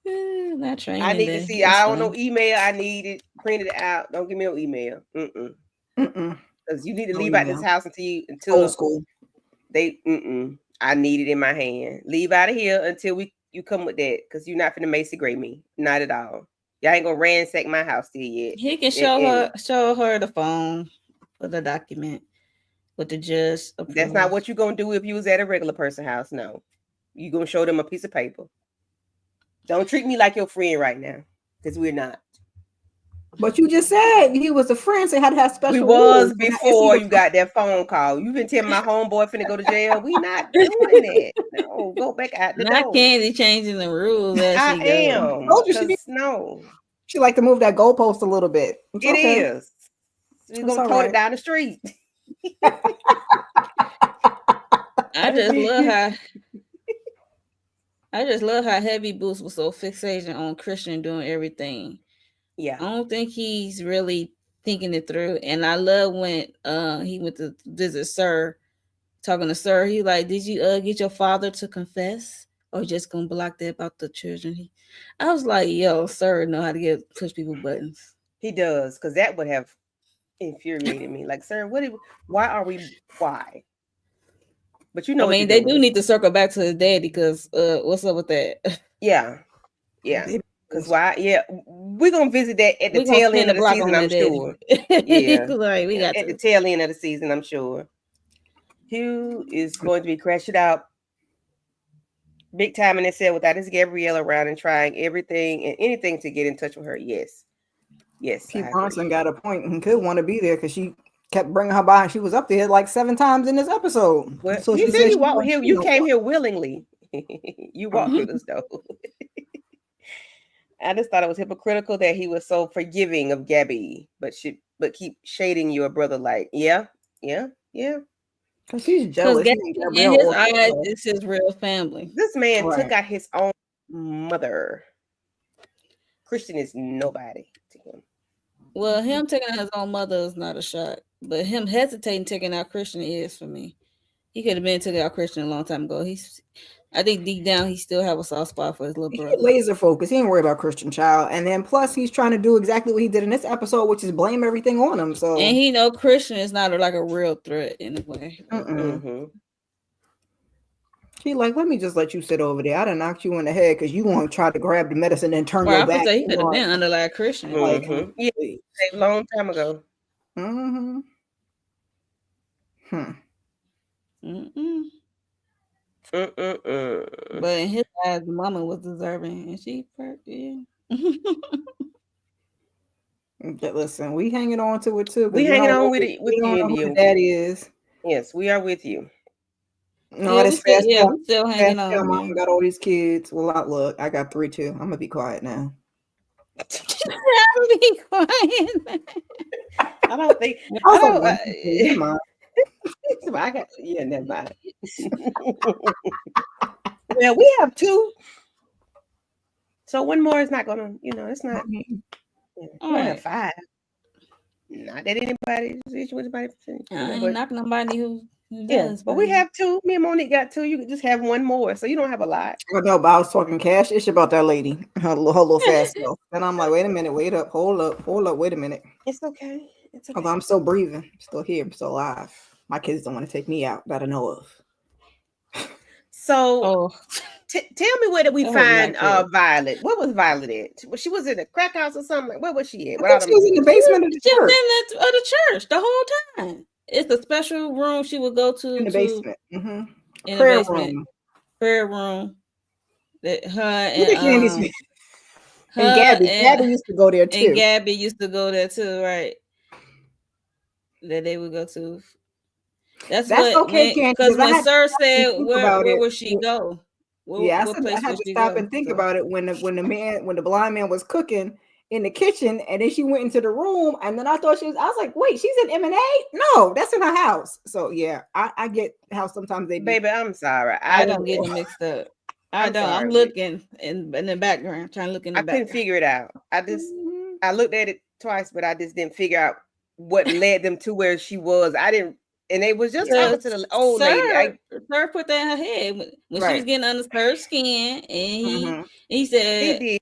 Not training. I need to see. I don't know email. I need it printed out. Don't give me no email. Because you need to leave out this house until old school. I need it in my hand. Leave out of here until you come with that. Because you're not finna Macy Gray me. Not at all. Y'all ain't gonna ransack my house still yet. He can show her the phone for the document with the judge. That's not what you're gonna do if you was at a regular person's house. No, you gonna show them a piece of paper. Don't treat me like your friend right now, because we're not. But you just said he was a friend, so he had to have special. We was before you got that phone call. You've been telling my homeboy finna go to jail. We not doing that. No, go back out the door. Not Candy changing the rules. I am. No. She like to move that goalpost a little bit. It is. We're gonna tow it down the street. I just love how Heavy Boots was so fixated on Christian doing everything. Yeah, I don't think he's really thinking it through. And I love when he went to visit Sir, talking to Sir. He like, did you get your father to confess, or just gonna block that about the children? I was like, yo, Sir know how to push people buttons. He does, because that would have infuriated me. Like, sir, why? But you know, I mean, they do need to circle back to his daddy, because what's up with that? Yeah. Because why? Yeah, we're gonna visit that at the tail end of the season, I'm sure. Yeah, like we got at the tail end of the season, I'm sure. Hugh is going to be crashing out big time in that cell without his Gabrielle around and trying everything and anything to get in touch with her. Yes. Pete Bronson got a point and could want to be there because she kept bringing her by. She was up there like 7 times in this episode. Well, so you said you came here willingly. You walked with us though. I just thought it was hypocritical that he was so forgiving of Gabby, but keep shading your brother like, yeah. Because he's jealous. In his eyes, it's his real family. This man took out his own mother. Christian is nobody to him. Well, him taking out his own mother is not a shock, but him hesitating taking out Christian is for me. He could have been taking out Christian a long time ago. I think deep down he still have a soft spot for his little brother. He's laser focused. He ain't worried about Christian child. And then plus he's trying to do exactly what he did in this episode, which is blame everything on him. So and he know Christian is not like a real threat in a way. He like, let me just let you sit over there. I done knocked you in the head because you want to try to grab the medicine and turn your back. He could have been under like Christian. Like, yeah, a long time ago. But in his eyes, the mama was deserving, and she, Listen, we hanging on to it too. We hanging on with it. With you, India. Daddy is. Yes, we are with you. No, that's fast. I'm still hanging on. Mom got all these kids. Well, look, I got 3 too. I'm gonna be quiet now. Be quiet. I don't think. Never mind. I got never mind. Well, we have 2, so one more is not gonna. It's not. I have 5. Not that anybody. I ain't knocking nobody who does. But we have 2. Me and Monique got 2. You could just have one more, so you don't have a lot. No, but I was talking cash ish about that lady. Her little fast self. And I'm like, wait a minute, wait up, hold up, wait a minute. It's okay. Although I'm still breathing, I'm still here, I'm still alive. My kids don't want to take me out that I know of. So Tell me where did we I hope find not, kid. Violet? What was Violet at? She was in a crack house or something. Where was she at? I think she was in the basement of the She was church. in the church the whole time. It's a special room she would go to In the basement. in Prayer the basement room. prayer room. That her Look at Candy's and face. her And Gabby used to go there too. and Gabby used to go there too, right? That they would go to. That's what okay, Candy. because when I had Sir to said where it. would she go? Yeah, What I place had would to she stop go? and think So, about it when the blind man was cooking in the kitchen, and then she went into the room, and then I thought I was like, wait, she's in M&A? No, that's in her house. So yeah, I get how sometimes they Baby, I'm sorry. I don't get it mixed up. I'm sorry, looking in the background, trying to look in the I couldn't background. figure it out. I looked at it twice, but I just didn't figure out what led them to where she was. I didn't, and they was just talking to the old lady. Sir put that in her head when she was getting under Sir's skin, and he said he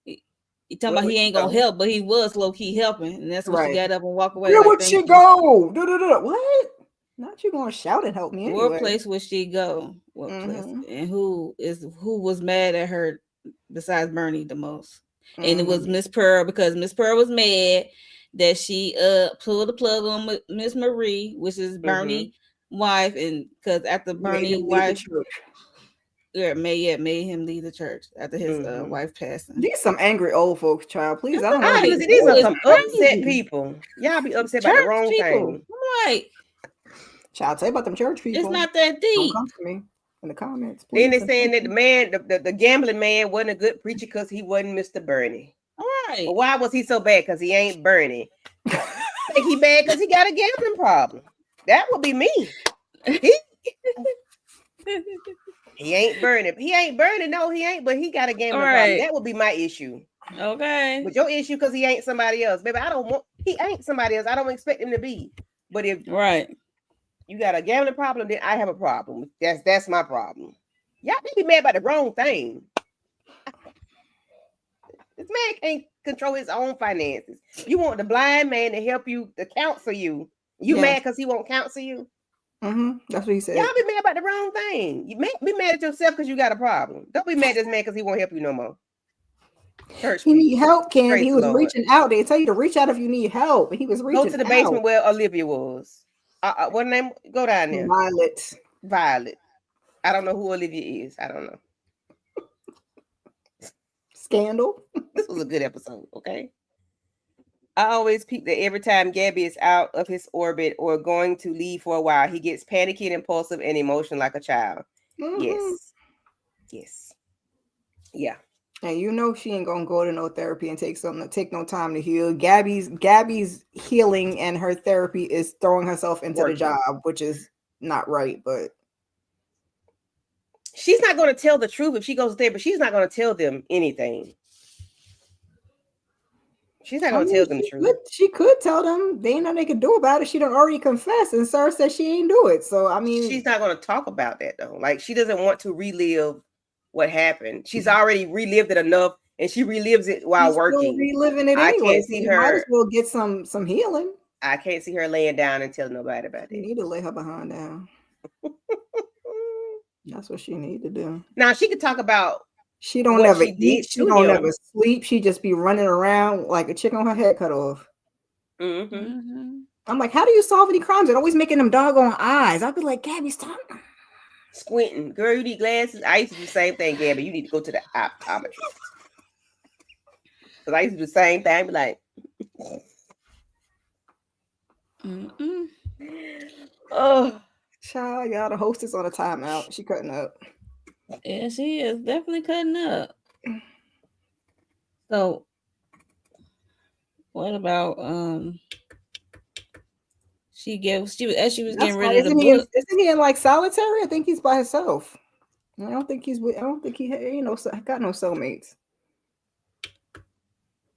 did. He talking about he ain't gonna help, but he was low key helping, and that's when she got up and walked away. Where like, would she go? What? Not you gonna shout and help me anyway. What place would she go? What place? And who was mad at her besides Bernie the most? And it was Miss Pearl, because Miss Pearl was mad that she pulled the plug on Miss Marie, which is Bernie's wife, and because after Bernie's wife made him leave the church after his wife passing. These some angry old folks, child. Please, I don't know. These are some upset people. Y'all be upset about the wrong thing. Right. Child, tell you about them church people. It's not that deep. Don't come to me in the comments. Please. Then they saying that the man, the gambling man, wasn't a good preacher because he wasn't Mr. Bernie. All right. Well, why was he so bad? Because he ain't Bernie. I think he bad because he got a gambling problem. That would be me. He ain't Bernie. He ain't Bernie. No, he ain't. But he got a gambling problem. That would be my issue. Okay. But your issue because he ain't somebody else, baby. He ain't somebody else. I don't expect him to be. But if you got a gambling problem, then I have a problem. That's my problem. Y'all be mad about the wrong thing. This man can't control his own finances. You want the blind man to help you, to counsel you. You mad because he won't counsel you? That's what he said. Y'all be mad about the wrong thing. You be mad at yourself because you got a problem. Don't be mad at this man because he won't help you no more. Church he need help, Candy. He was reaching out. They tell you to reach out if you need help. He was reaching out. Go to the basement where Olivia was. What name? Go down there. Violet. I don't know who Olivia is. I don't know. Scandal. This was a good episode, okay? I always peep that every time Gabby is out of his orbit or going to leave for a while, he gets panicky and impulsive and emotional like a child. Yes. Yeah. And you know she ain't gonna go to no therapy and take no time to heal. Gabby's healing and her therapy is throwing herself into the job, which is not right, but she's not going to tell the truth if she goes there, but she's not going to tell them anything. She's not going to tell them the truth. She could tell them. They ain't nothing they could do about it. She done already confessed, and Sir said she ain't do it. So I mean, she's not going to talk about that though. Like she doesn't want to relive what happened. She's already relived it enough, and she relives it while working. Reliving it anyway. I can't see her. Might as well get some healing. I can't see her laying down and telling nobody about it. You need to lay her behind down. That's what she need to do. Now she could talk about. She don't ever eat. She don't ever sleep. She just be running around like a chicken with her head cut off. I'm like, how do you solve any crimes? They're always making them doggone eyes. I'll be like, Gabby, stop squinting. Girl, you need glasses. I used to do the same thing, Gabby. You need to go to the optometrist. Because I used to do the same thing. I'd be like, oh, child, y'all, the hostess on a timeout. She cutting up. Yeah, she is definitely cutting up. So, what about she was getting rid of the book. Isn't he in like solitary? I think he's by himself. I don't think he got no cellmates.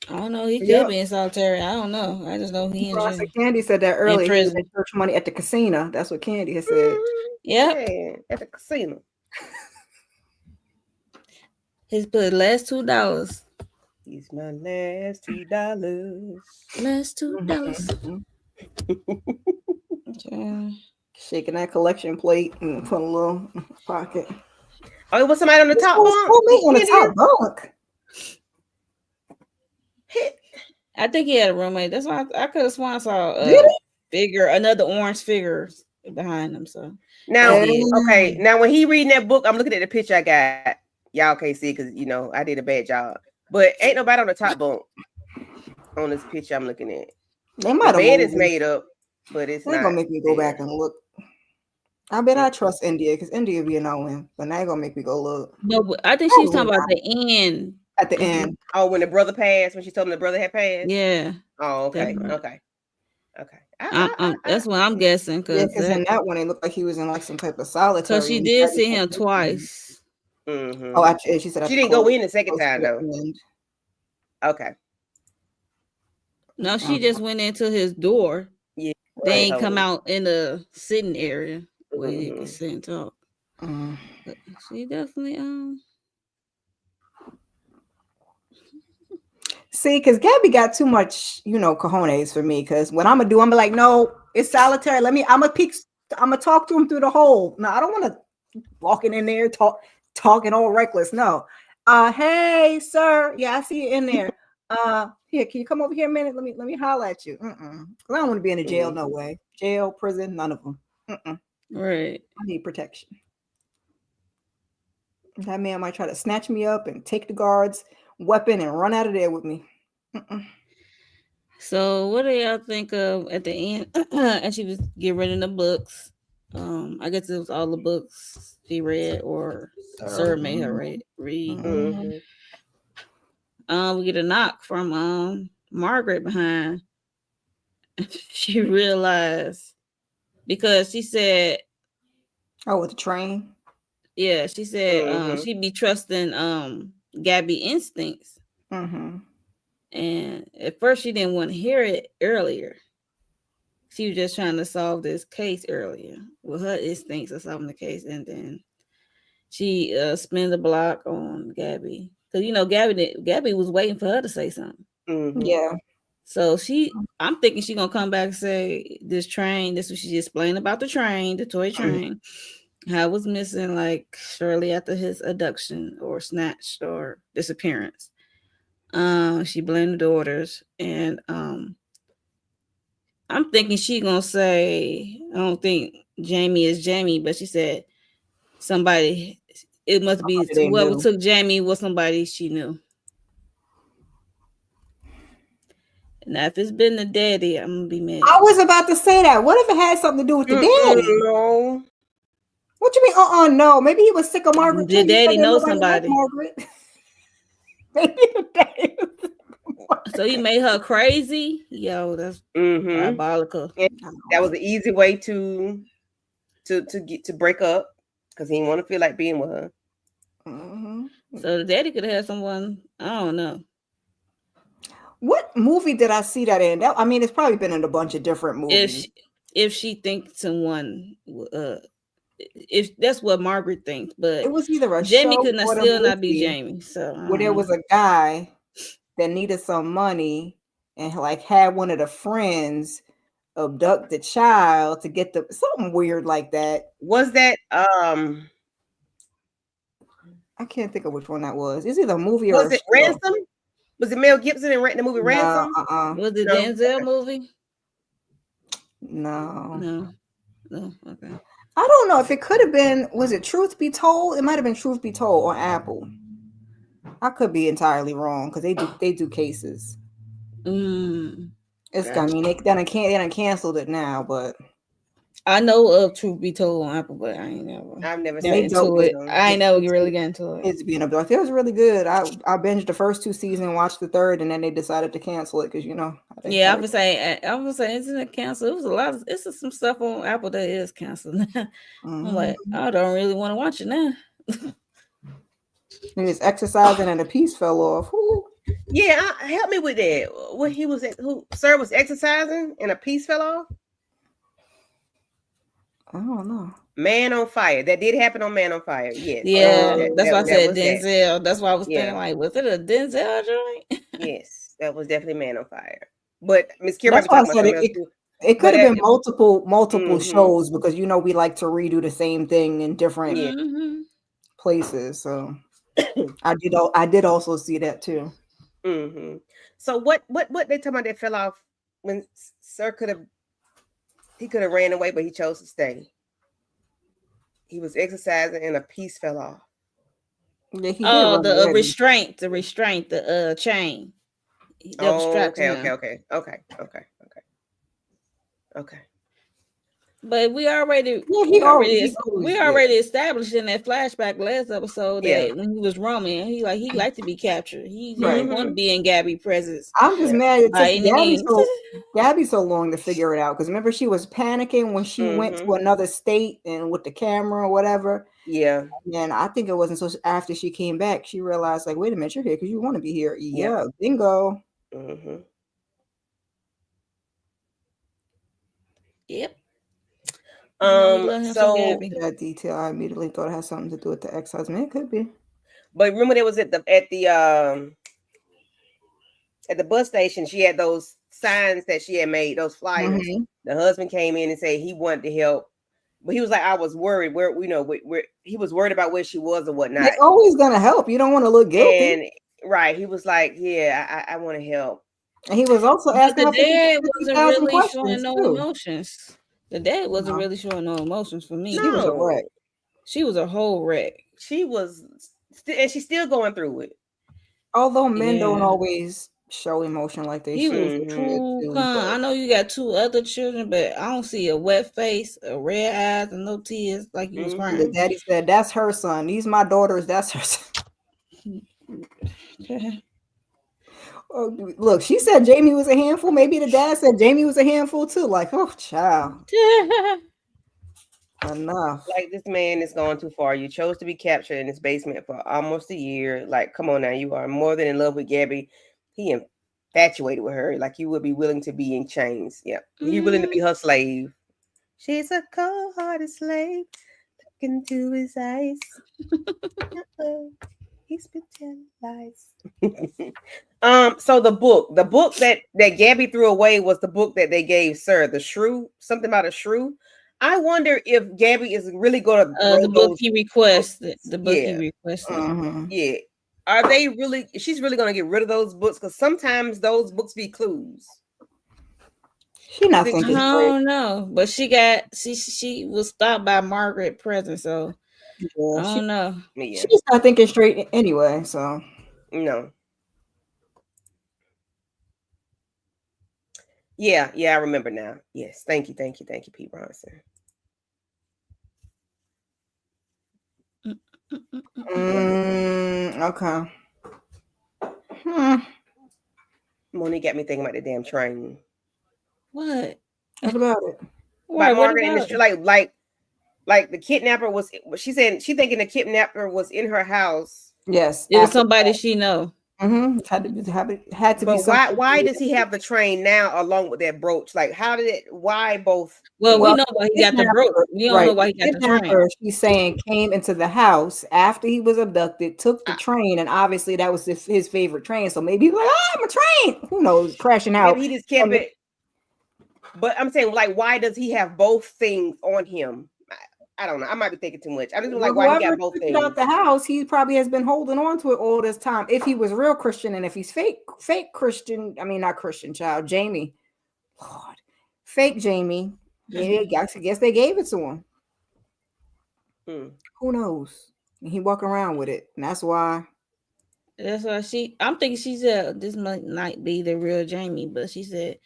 I don't know. He could be in solitary. I don't know. I just know he in jail. Candy said that earlier. He was in church money at the casino. That's what Candy has said. Yeah, at the casino. He's put last $2. He's my last $2. Last $2. Shaking that collection plate and put a little pocket. Oh, it was somebody on the top bunk. On the top bunk. I think he had a roommate. That's why I could have sworn I saw another orange figure behind him. So now, okay. Now when he reading that book, I'm looking at the picture I got. Y'all can't see because I did a bad job. But ain't nobody on the top bunk on this picture I'm looking at. They might have. The bed is made up, but it's not gonna make me go back and look. I bet I trust India because India be knowing, but now gonna make me go look. No, but I think she's talking about the end. At the end. Oh, when the brother passed, when she told him the brother had passed. Yeah. Oh, okay. Right. Okay. That's what I'm guessing. Because in that one, it looked like he was in like some type of solitary. So she did see him twice. Mm-hmm. Oh, actually, she said she didn't go in the second time though. Okay. No, she just went into his door. Yeah. They ain't come out in the sitting area where you can sit and talk. But she definitely See, because Gabby got too much, cojones for me. Because what I'm gonna do, I'm like, no, it's solitary. I'm gonna talk to him through the hole. No, I don't want to walking in there talking all reckless. No. Hey, sir. Yeah, I see you in there. Here, can you come over here a minute? Let me holler at you. Because I don't want to be in a jail. No way. Jail, prison, none of them. Right. I need protection. That man might try to snatch me up and take the guard's weapon and run out of there with me. So what do y'all think of at the end? And she was getting rid of the books. I guess it was all the books she read or Sir made her read. Mm-hmm. We get a knock from Margaret behind. She realized because she said, "Oh, with the train." Yeah, she said she'd be trusting Gabby instincts. And at first she didn't want to hear it earlier. She was just trying to solve this case earlier with her instincts of solving the case, and then she spins the block on Gabby because Gabby was waiting for her to say something. Yeah. So I'm thinking she's gonna come back and say this train. This was she explained about the train, the toy train. How it was missing like shortly after his abduction or snatched or disappearance. She blamed the daughters, and I'm thinking she gonna say, I don't think Jamie is Jamie, but she said somebody. It must be whoever took Jamie was somebody she knew. Now, if it's been the daddy, I'm gonna be mad. I was about to say that. What if it had something to do with the daddy? No. What you mean? No. Maybe he was sick of Margaret. The daddy knows somebody. Margaret. Maybe the daddy. So he made her crazy. Yo, that's diabolical. And that was an easy way to break up because he didn't want to feel like being with her. So the daddy could have had someone. I don't know. What movie did I see that in? I mean, it's probably been in a bunch of different movies. If she thinks someone, if that's what Margaret thinks, but it was either a Jamie show could still not be Jamie. So where there was a guy that needed some money and like had one of the friends abduct the child to get something weird like that. Was that I can't think of which one that was. It's either a movie or was it Ransom? Was it Mel Gibson in the movie Ransom? Was it Denzel movie? No. Okay. I don't know if it could have been. Was it Truth Be Told? It might have been Truth Be Told on Apple. I could be entirely wrong because they do cases. It's I mean they done canceled it now, but I know of Truth Be Told on Apple, but I've never seen into it. I ain't never really got into it. It's being abducted. It was really good. I binged the first 2 seasons, watched the third, and then they decided to cancel it because I was saying isn't it canceled? It was a lot of some stuff on Apple that is canceled. I'm like, I don't really want to watch it now. He was exercising and a piece fell off. Ooh. Yeah, help me with that. What he was Sir was exercising and a piece fell off? I don't know. Man on Fire. That did happen on Man on Fire. Yes. Yeah, that's why I said Denzel. That. That's why I was thinking, like, was it a Denzel joint? Yes, that was definitely Man on Fire. But Miss Kira, that's why I said it could have been multiple shows because we like to redo the same thing in different places. So I did also see that too. Mm-hmm. So what they talking about that fell off when Sir could have ran away, but he chose to stay. He was exercising and a piece fell off. Yeah, he did Oh, run the away. restraint, the chain that was Oh, strapped to okay. But we already Yeah, he always we did. already established in that flashback last episode that Yeah. when he was roaming, he liked to be captured. He Right. didn't want to be in Gabby's presence I'm just Yeah. mad it by took any means. Gabby so long to figure it out. Because remember, she was panicking when she went to another state and with the camera or whatever. Yeah. And I think it wasn't so after she came back, she realized, like, wait a minute, you're here because you want to be here. Yeah, bingo. Mm-hmm. Yep. Love him some So Gabby. That detail, I immediately thought it had something to do with the ex-husband. It could be. but remember there was at the bus station, she had those signs that she had made, those flyers. Mhm. The husband came in and said he wanted to help, but he was like, I was worried where he was worried about where she was or whatnot. They're always gonna help. You don't want to look guilty. And right, he was like, yeah, I want to help. And he was also But asking the her for dad wasn't 50,000 really showing questions no too. emotions. The dad wasn't No. really showing no emotions for me. She was a wreck. She was a whole wreck. She was, and she's still going through it. Although men Yeah. don't always show emotion like they He should. was too calm. I know you got 2 other children, but I don't see a wet face, a red eyes, and no tears like he was The crying. daddy said, "That's her son. These my daughters. That's her son." Oh, look, she said Jamie was a handful. Maybe the dad said Jamie was a handful too. Like, oh, child, enough. Like, this man is going too far. You chose to be captured in his basement for almost a year. Like, come on now, you are more than in love with Gabby. He infatuated with her. Like, you would be willing to be in chains. Yeah, you willing to be her slave. She's a cold-hearted slave. Look into his eyes. He's been telling lies. So the book that Gabby threw away was the book that they gave Sir, the shrew, something about a shrew. I wonder if Gabby is really going to the book he requested. The book he requested. Yeah. Are they really? She's really going to get rid of those books because sometimes those books be clues. She not thinking I straight. don't know, but she was stopped by Margaret present, so I don't know. Yeah. She's not thinking straight anyway. So no. Yeah, I remember now. Yes, thank you, Pete Bronson. Okay. Monique got me thinking about the damn train. What? What about it? By Margaret in the street, like the kidnapper was. She said she thinking the kidnapper was in her house. Yes, it was somebody she know. Had to but be. Why does he have the train now along with that brooch? Like, how did it? Why both? Well, we know why he got the brooch. We don't know why he got the train. She's saying came into the house after he was abducted, took the train, and obviously that was his favorite train. So maybe he's like, I'm a train. Who knows? Crashing out. Maybe he just kept it. But I'm saying, like, why does he have both things on him? I don't know. I might be thinking too much. I just like why he got both things. Out the house, he probably has been holding on to it all this time. If he was real Christian, and if he's fake Christian, I mean not Christian child, Jamie, Lord, fake Jamie. Yeah, I guess they gave it to him. Who knows? He walk around with it, and that's why. That's why I'm thinking she said this might not be the real Jamie, but she said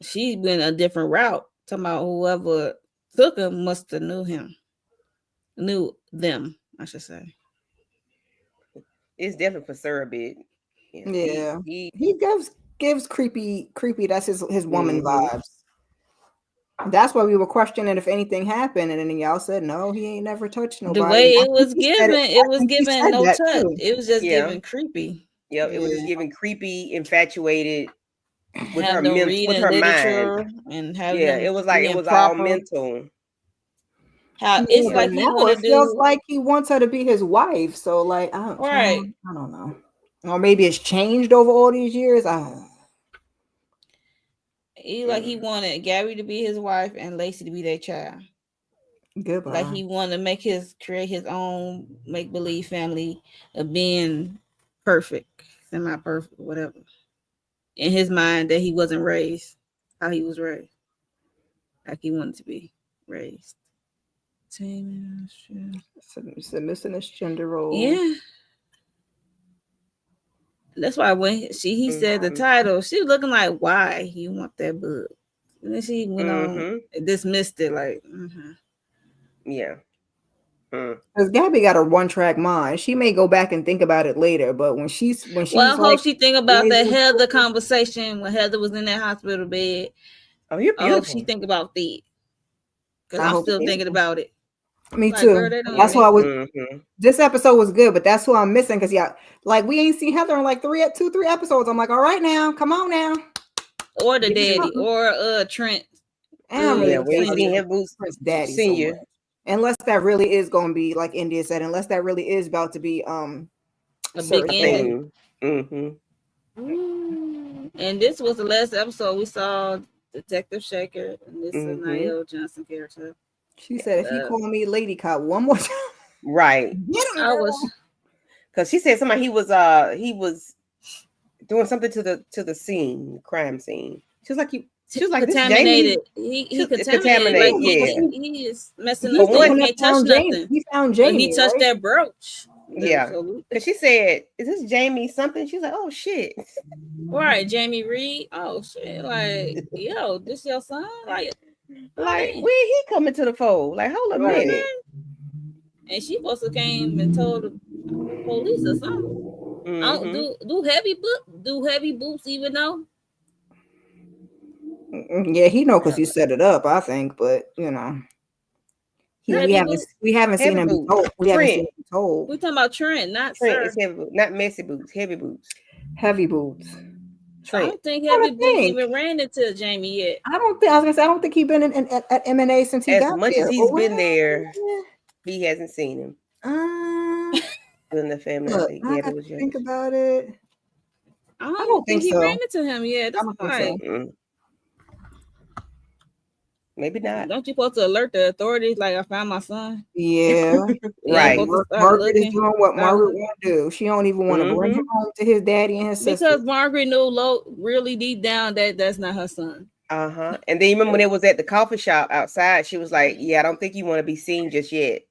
she's been a different route. Talking about whoever took him must have knew them, I should say. It's definitely for Sir a bit. Yeah, he gives creepy. That's his woman vibes. That's why we were questioning if anything happened, and then y'all said no, he ain't never touched nobody. The way it was given, it was given no touch. Too. It was just giving creepy. Yep, it was just giving creepy, infatuated. With her mind, and it was like it was all mental. How it's like he feels like he wants her to be his wife. So like, I don't know, or maybe it's changed over all these years. He wanted Gabby to be his wife and Lacey to be their child. Goodbye. Like he wanted to create his own make believe family of being perfect, semi perfect, whatever. In his mind, that he wasn't raised how he was raised, like he wanted to be raised. Submissive this gender role. Yeah. That's why when he said the title, she was looking like, why you want that book? And then she went on and dismissed it like, yeah. Because Gabby got a one-track mind. She may go back and think about it later, but when she's well, I like, hope she think about that Heather conversation when Heather was in that hospital bed. Oh, you're beautiful. I hope she think about that. Because I'm still thinking about it. Me too. Girl, that's why I was. This episode was good, but that's who I'm missing because like we ain't seen Heather in like 3 episodes. I'm like, all right now, come on now. Or the daddy, or Trent. Yeah, we ain't seen him Boots daddy senior. So unless that really is going to be like India said, unless that really is about to be a big thing. And this was the last episode we saw Detective Shaker, and this is Niall Johnson character. She said, if you call me Lady Cop one more time. Right. I was, because she said somebody he was doing something to the scene, crime scene. She was like, contaminated. He contaminated. Like, he is messing up. He can't touch nothing. He found Jamie. But he touched that brooch. Yeah. Because she said, is this Jamie something? She's like, oh shit. Right, Jamie Reed. Oh shit. Like, yo, this your son? Like when he coming to the fold? Like, hold a minute. And she supposed to came and told the police or something. I don't do heavy boots even though. Yeah, he know because he set it up, I think, but you know. We haven't seen him be told. We haven't seen him be told. We're talking about Trent, not Trent. It's heavy boots, not messy boots, heavy boots. Heavy boots. Trent. I don't think heavy boots even ran into Jamie yet. I was gonna say I don't think he's been at M&A since he got there. As much as he's been there, he hasn't seen him. In the family, I gotta think about it. I don't think he ran into him yet. That's right. Maybe not. Don't you supposed to alert the authorities? Like, I found my son. Yeah, right. Margaret is doing what Margaret want to do. She don't even want to bring him home to his daddy and his sister. Because Margaret knew really deep down that that's not her son. And then you remember when it was at the coffee shop outside, she was like, "Yeah, I don't think you want to be seen just yet."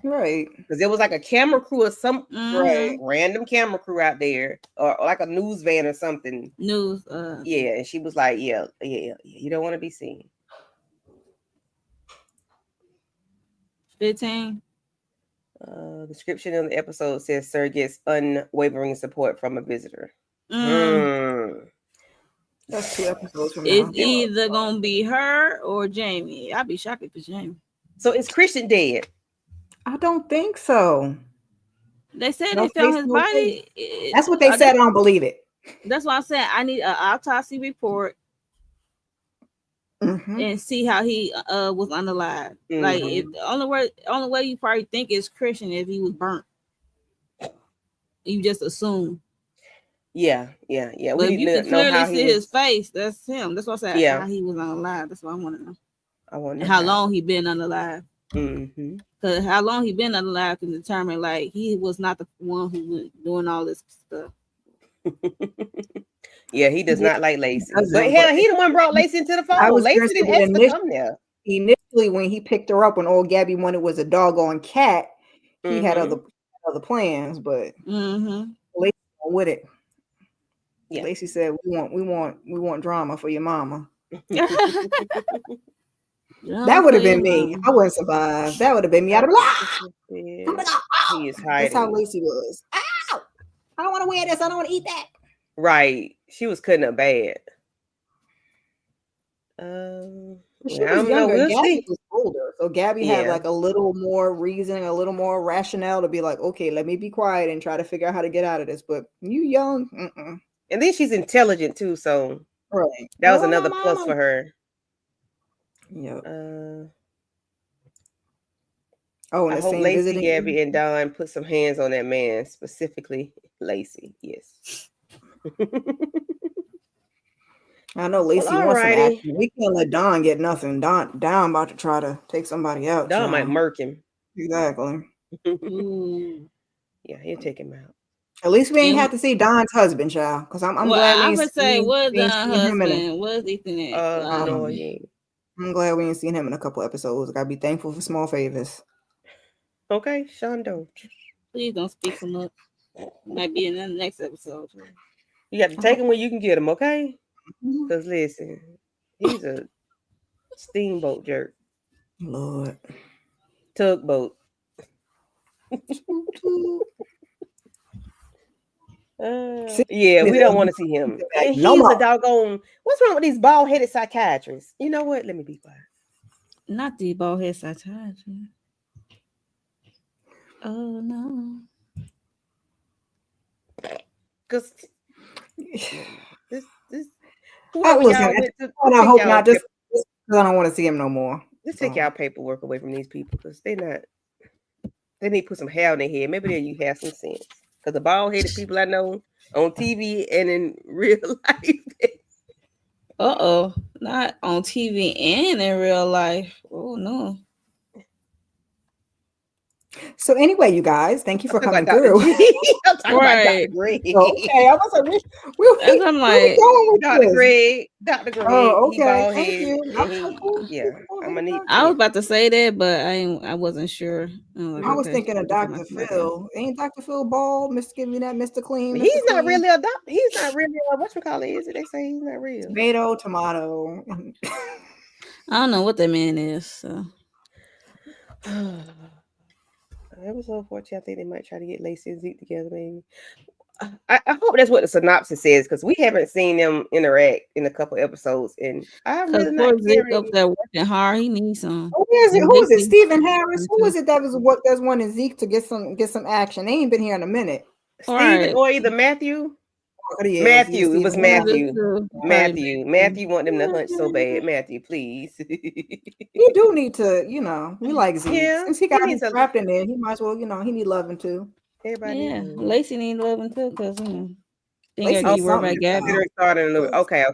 Right. Because there was like a camera crew or some random camera crew out there, or like a news van or something. News. Yeah, and she was like, "Yeah, you don't want to be seen." 15. Description of the episode says Sir gets unwavering support from a visitor. That's 2 episodes from now. It's either gonna be her or Jamie. I'd be shocked if it's Jamie. So is Christian dead? I don't think so. They said they found his body. That's what they said. I don't believe it. That's why I said I need an autopsy report. And see how he was unalive. Like, if the only way you probably think is Christian if he was burnt. You just assume. Yeah. But if you can clearly see his face, that's him. That's what I said. How he was unalive. That's what I want to know. I want to know how long he been unalive. Because how long he been unalive can determine, like, he was not the one who was doing all this stuff. Yeah, he does not like Lacey. But hell, he the one brought Lacey into the phone. Lacey didn't ask to come there. Initially, when he picked her up, when old Gabby wanted was a doggone cat, he had other plans, but Lacey went with it. Yeah. Lacey said, "We want drama for your mama." That would have been me. I wouldn't survive. That would have been me. I'd have been like, he is hiding. That's how Lacey was. Ow! I don't want to wear this. I don't want to eat that. Right. She was cutting up bad. She was younger. Gabby was older. So Gabby had like a little more reasoning, a little more rationale to be like, okay, let me be quiet and try to figure out how to get out of this. But you young. And then she's intelligent too. So that was another plus for her. Yeah. And I hope Lacey, Gabby, and Don put some hands on that man, specifically Lacey. Yes. I know Lacey Well, wants some alrighty. action. We can't let Don get nothing. Don about to try to take somebody out. Don might child. murk him. Exactly. Ooh. Yeah, he'll take him out. At least we ain't And- have to see Don's husband, child. Because I'm well, glad we I ain't would say, where's we ain't the seen him in husband? Where's Ethan at? No, he ain't. I'm glad we ain't seen him in a couple episodes. Gotta be thankful for small favors. Okay, Sean, don't. Please don't speak so much. Might be in the next episode. You got to take him where you can get him, okay? Mhm. Because listen, he's a steamboat jerk. Lord. Tugboat. Yeah, we don't want to see him. And No he's more. a doggone. What's wrong with these bald-headed psychiatrists? You know what? Let me be quiet. Not the bald head psychiatrist. Oh no. Because this I whoever was y'all gonna, went to, and I hope not. Just because I don't want to see him no more. just take y'all paperwork away from these people because they're not. They need to put some hair on their head. Maybe then you have some sense. Because the bald-headed people I know on TV and in real life. Not on TV and in real life. Oh no. So anyway, you guys, thank you for I'm coming talking about through. Dr. G. I'm talking about Right. Dr. Greg. Okay, I was like, As I'm where we like, going with Dr. this? Greg. Dr. Greg. Oh, He okay. bald Thank head. you. And he, Cool. yeah. I'm gonna need. I was about to say that, but I wasn't sure. Like, I was okay, thinking of Dr. Phil. Ain't Dr. Phil bald? Mr. Give me that, Mr. Clean. Mr. He's not Clean. really a doctor. He's not really a whatchamacallit, is it? They say he's not real. Tomato. I don't know what that man is. So. Episode 14, I think they might try to get Lacey and Zeke together, maybe. I hope that's what the synopsis says because we haven't seen them interact in a couple episodes, and I'm really not poor Zeke caring. up there working hard. He needs some. Who is it? Who is it? Stephen Harris. Who is it that was what that's wanting Zeke to get some action? They ain't been here in a minute. Steven or either Matthew. Matthew. It was Matthew. Matthew want them to hunt so bad. Matthew, please. He do need to, we like Zeke. Yeah, Since he got needs a- trapped in there, he might as well, he need loving too. Everybody. Yeah, Lacey needs loving too, because think Lacey I needs keep worried about something. Gabby. Starting a little. Okay.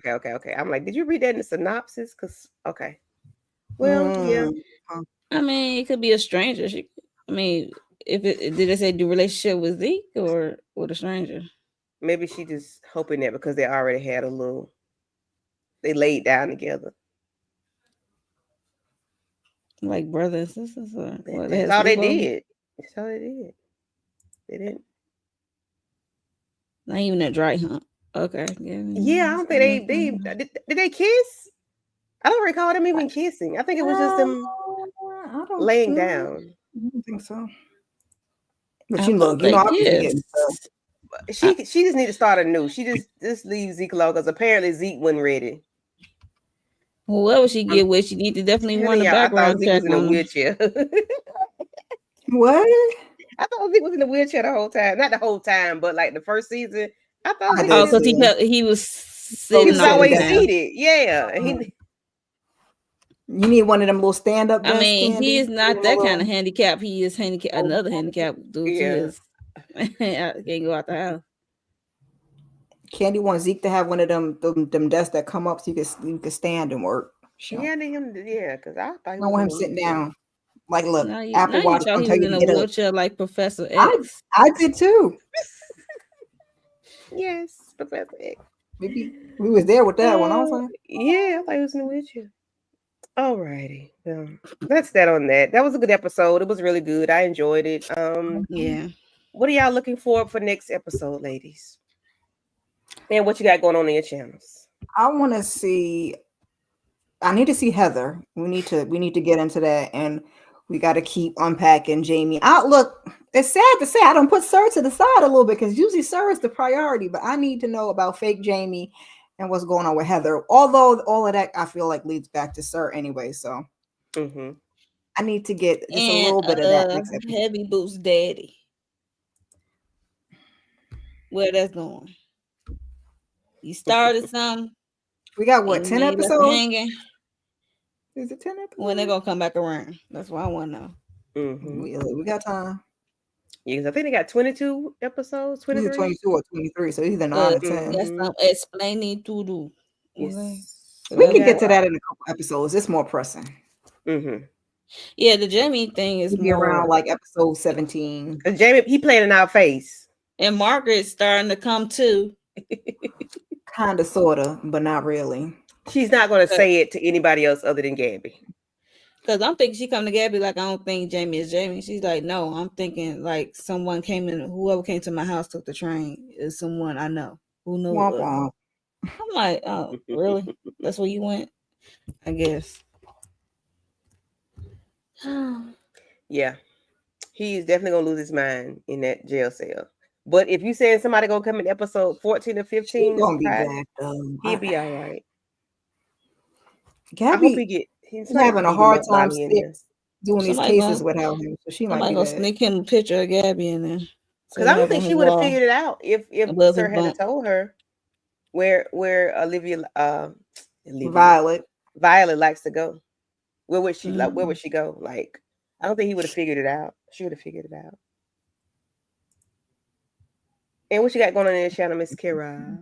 I'm like, did you read that in the synopsis? Because well, yeah. I mean, it could be a stranger. If did they say the relationship with Zeke or with a stranger? Maybe she just hoping that because they already had they laid down together. Like brother and sisters, or that's all they did. That's all they did. They didn't. Not even a dry hump. Okay. Yeah, I don't think they did they kiss? I don't recall them even kissing. I think it was just them laying down. I don't think so. But look, she just need to start anew. She just leave Zeke alone because apparently Zeke wasn't ready. Whoever she get with, she need to definitely run the background check. Zeke was in a wheelchair. What? I thought Zeke was in the wheelchair the whole time. Not the whole time, but like the first season. I thought because he was sitting. He was always seated. Yeah. You need one of them little stand-up. I mean, he is not that kind of handicap. He is another handicap dude. Yeah. Can't go out the house. Candy wants Zeke to have one of them desks that come up so you can stand and work. Yeah, because I don't want him sitting down. Like, look, Apple Watch. He was in a wheelchair like Professor X. I did too. Yes, Professor X. Maybe we was there with that one. I was like, yeah, I thought he was in the wheelchair. All righty. That's that on that. That was a good episode. It was really good. I enjoyed it. Yeah. What are y'all looking for next episode, ladies? And what you got going on in your channels? I need to see Heather. We need to get into that, and we got to keep unpacking Jamie. Look, it's sad to say I don't put Sir to the side a little bit because usually Sir is the priority, but I need to know about fake Jamie and what's going on with Heather. Although all of that I feel like leads back to Sir anyway, so I need to get just a little bit of that next episode. Heavy Boots Daddy. Where that's going? You started some. We got what, 10 episodes? Is it 10 episodes? When they gonna come back around? That's what I want to know. We got time. Yeah, I think they got 22 episodes. 23? Either 22 or 23, so either 9 or 10. That's some explaining to do. Yes. We can get to that in a couple episodes. It's more pressing. Mm-hmm. Yeah, the Jamie thing is be more around like episode 17. Jamie, he playing in our face. And Margaret's starting to come too. Kind of, sort of, but not really. She's not going to say it to anybody else other than Gabby. Because I'm thinking she come to Gabby like, I don't think Jamie is Jamie. She's like, no, I'm thinking like someone came in, whoever came to my house took the train is someone I know who knew Womp her. womp. I'm like, oh, really? That's where you went? I guess. Yeah. He's definitely going to lose his mind in that jail cell. But if you saying somebody going to come in episode 14 or 15, She's gonna be back. He'll be all right. Gabby, I hope he get. He's having a hard time doing these cases without him, so she might be gonna sneak him a picture of Gabby in there. Because I don't think she would have figured it out if Sir had told her where Olivia Violet likes to go. Where would she where would she go? Like, I don't think he would have figured it out. She would have figured it out. And what you got going on in the channel, Miss Kira?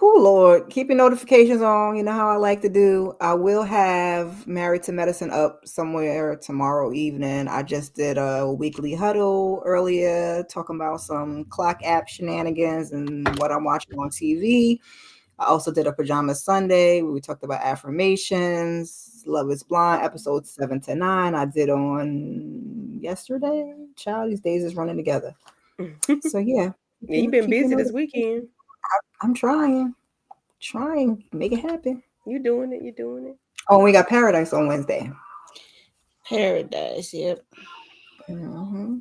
Oh Lord, keep your notifications on. You know how I like to do. I will have Married to Medicine up somewhere tomorrow evening. I just did a weekly huddle earlier talking about some clock app shenanigans and what I'm watching on TV. I also did a Pajama Sunday where we talked about affirmations. Love is Blind, episodes 7 to 9. I did on yesterday. Child, these days is running together. So yeah. You've been busy this weekend. I'm trying. Make it happen. You're doing it. Oh, we got Paradise on Wednesday. Paradise, yep. Mm-hmm.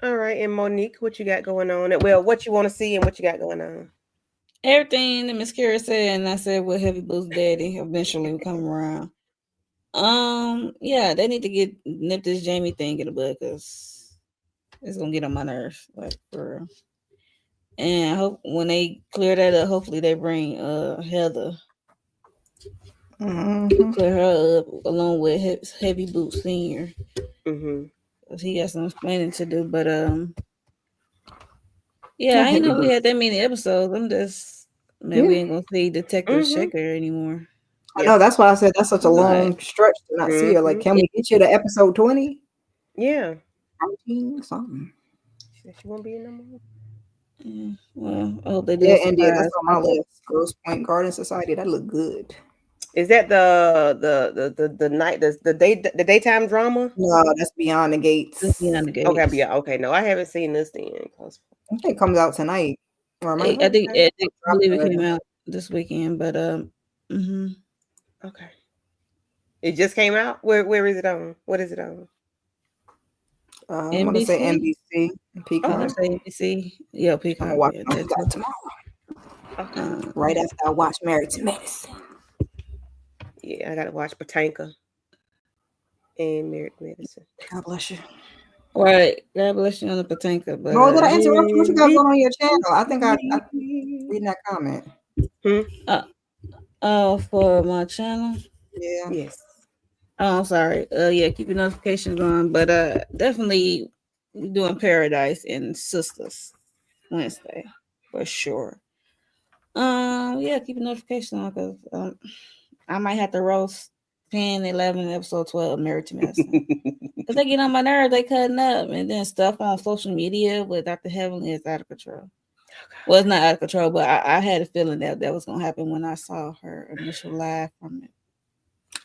All right, and Monique, what you got going on? Well, what you want to see and what you got going on? Everything that Miss Kira said, and I said, well, Heavy Boost Daddy eventually will come around. Yeah, they need to nip this Jamie thing in the bud because it's gonna get on my nerves, like for real. And I hope when they clear that up, hopefully they bring Heather to clear her up along with Heavy Boot Senior. Cause he got some explaining to do, but yeah, I didn't know we had that many episodes. I'm just we ain't gonna see Detective Shaker anymore. I know, that's why I said that's such a long stretch to not see her. Like, can we get you to episode 20? Yeah. 19 something. She said she won't be in no more. Well, I hope they do. Yeah, and that's on my list. Girls Point Garden Society. That look good. Is that the night the daytime drama? No, that's Beyond the Gates. That's Beyond the Gates. Okay, yeah, okay. No, I haven't seen this then. I think it comes out tonight. I think I believe it came out this weekend, but okay. It just came out. Where is it on? What is it on? I'm gonna say NBC. Peacock. I'm gonna say NBC. Yeah, Peacock. I'm gonna watch that tomorrow. Okay. Right after I watch Married to Medicine. Yeah, I gotta watch Patanka and Married to Medicine. God bless you. Right. God bless you on the Patanka. But did I interrupt you? What you got going on your channel? I think I reading that comment. For my channel? Yeah. Yes. Oh, I'm sorry. Yeah, keep your notifications on. But definitely doing Paradise and Sisters Wednesday for sure. Yeah, keep your notifications on because I might have to roast 10, 11, episode 12 Married to Medicine. Because they get on my nerves, they cutting up. And then stuff on social media with Dr. Heavenly is out of control. Well, it's not out of control, but I had a feeling that was going to happen when I saw her initial live from it.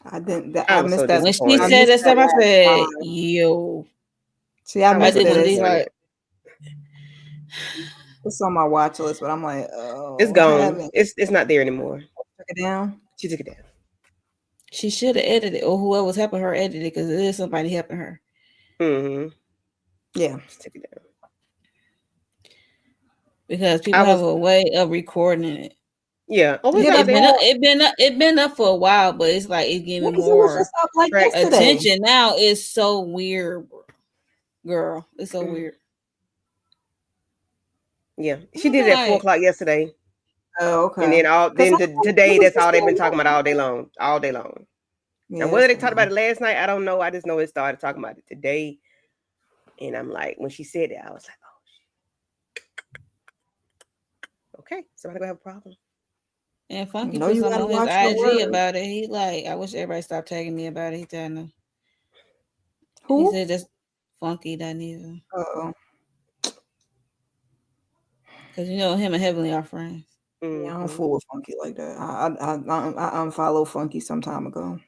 I didn't. I missed that. When she said that stuff, I said, yo. See, I missed it. It's on my watch list, but I'm like, oh. It's gone. It's not there anymore. Took it down? She took it down. She should have edited, or whoever was helping her edit it, because it is somebody helping her. Yeah. She took it down. Because people have a way of recording it. Yeah. It's been up for a while, but it's like it's getting more attention now. It's so weird, girl. It's so weird. Yeah, she did it at 4:00 yesterday. Oh, okay. And then today, that's all they've been talking about all day long. Yeah, and whether they talked about it last night, I don't know. I just know it started talking about it today. And I'm like, when she said that, I was like, oh, okay, somebody gonna have a problem. And Funky No, put you something gotta on his watch your IG words. about it. He like, I wish everybody stopped tagging me about it. He telling them. He Who? said just Funky that neither. Uh-oh. Because you know him and Heavenly are friends. Yeah, I don't fool with Funky like that. I unfollowed Funky some time ago.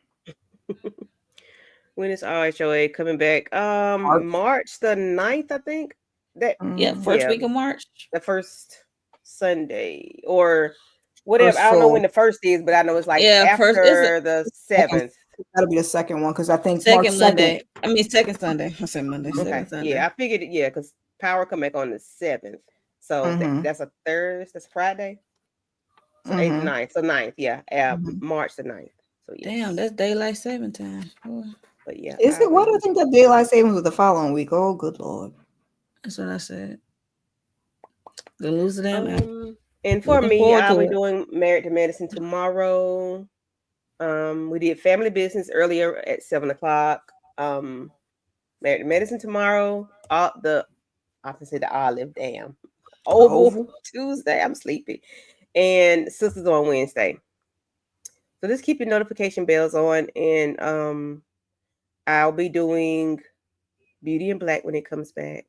When is RHOA coming back? March. March the 9th, I think. That Yeah, first week of March. The first Sunday or whatever. First I don't know full. when the first is, but I know it's like Yeah, first after the 7th. That'll be the second one because I think second March 2nd. Monday. I mean second Sunday. I said Monday. Okay. Second Sunday. Yeah, I figured it. Yeah, because Power come back on the 7th. So that's a Thursday. That's Friday. So 8th, 9th. So 9th. Yeah. March the 9th. So yes. Damn, that's daylight saving time. Boy. But yeah. Is it? Why do I think that daylight savings was the following week? Oh, good Lord. That's what I said. The loser them. And for me, I'll be doing Married to Medicine tomorrow. We did Family Business earlier at 7:00. Married to Medicine tomorrow. I often say the Olive. Damn. Oval Tuesday. I'm sleepy. And Sisters on Wednesday. So just keep your notification bells on, and I'll be doing Beauty in Black when it comes back.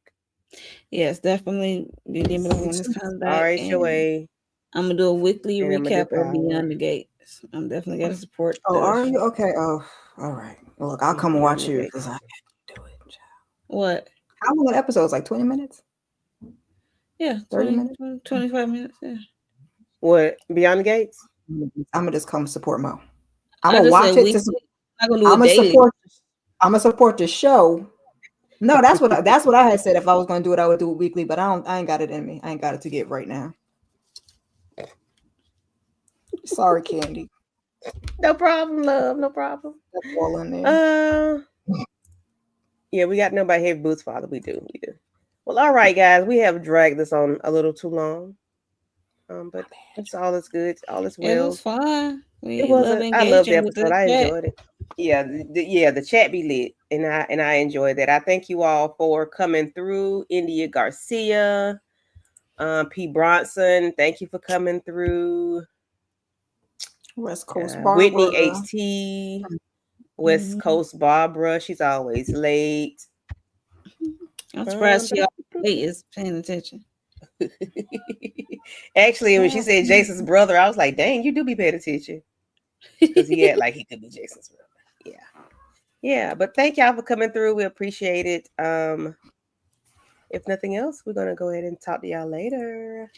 Yes, definitely Beauty in Black when it comes back. RHOA. I'm gonna do a weekly recap of Beyond the Gates. I'm definitely gonna support. Oh, are you okay? Oh, all right. Well, look, I'll come and watch you because I can't do it. What? How long are episodes? Like 20 minutes? Yeah, 30 minutes? 25 minutes. Yeah. What? Beyond the Gates? I'm gonna just come support Mo. I'm gonna watch it. I'm gonna support the show. No, that's what I had said. If I was gonna do it, I would do it weekly. But I ain't got it in me. I ain't got it to get right now. Sorry, Candy. No problem, love. No problem. That's all in there. Yeah, we got nobody here. Boots Father. We do. Well, all right, guys. We have dragged this on a little too long. But it's all is good. All is well. It was fun. I loved the episode. I enjoyed it. Yeah, the chat be lit, and I enjoyed that. I thank you all for coming through. India Garcia, P. Bronson, thank you for coming through. West Coast Barbara. Whitney HT, West Coast Barbara. She's always late. I'm surprised she is paying attention. Actually, when she said Jason's brother, I was like, dang, you do be paying attention. Because he had like he could be Jason's brother. Yeah. But thank y'all for coming through. We appreciate it. If nothing else, we're gonna go ahead and talk to y'all later.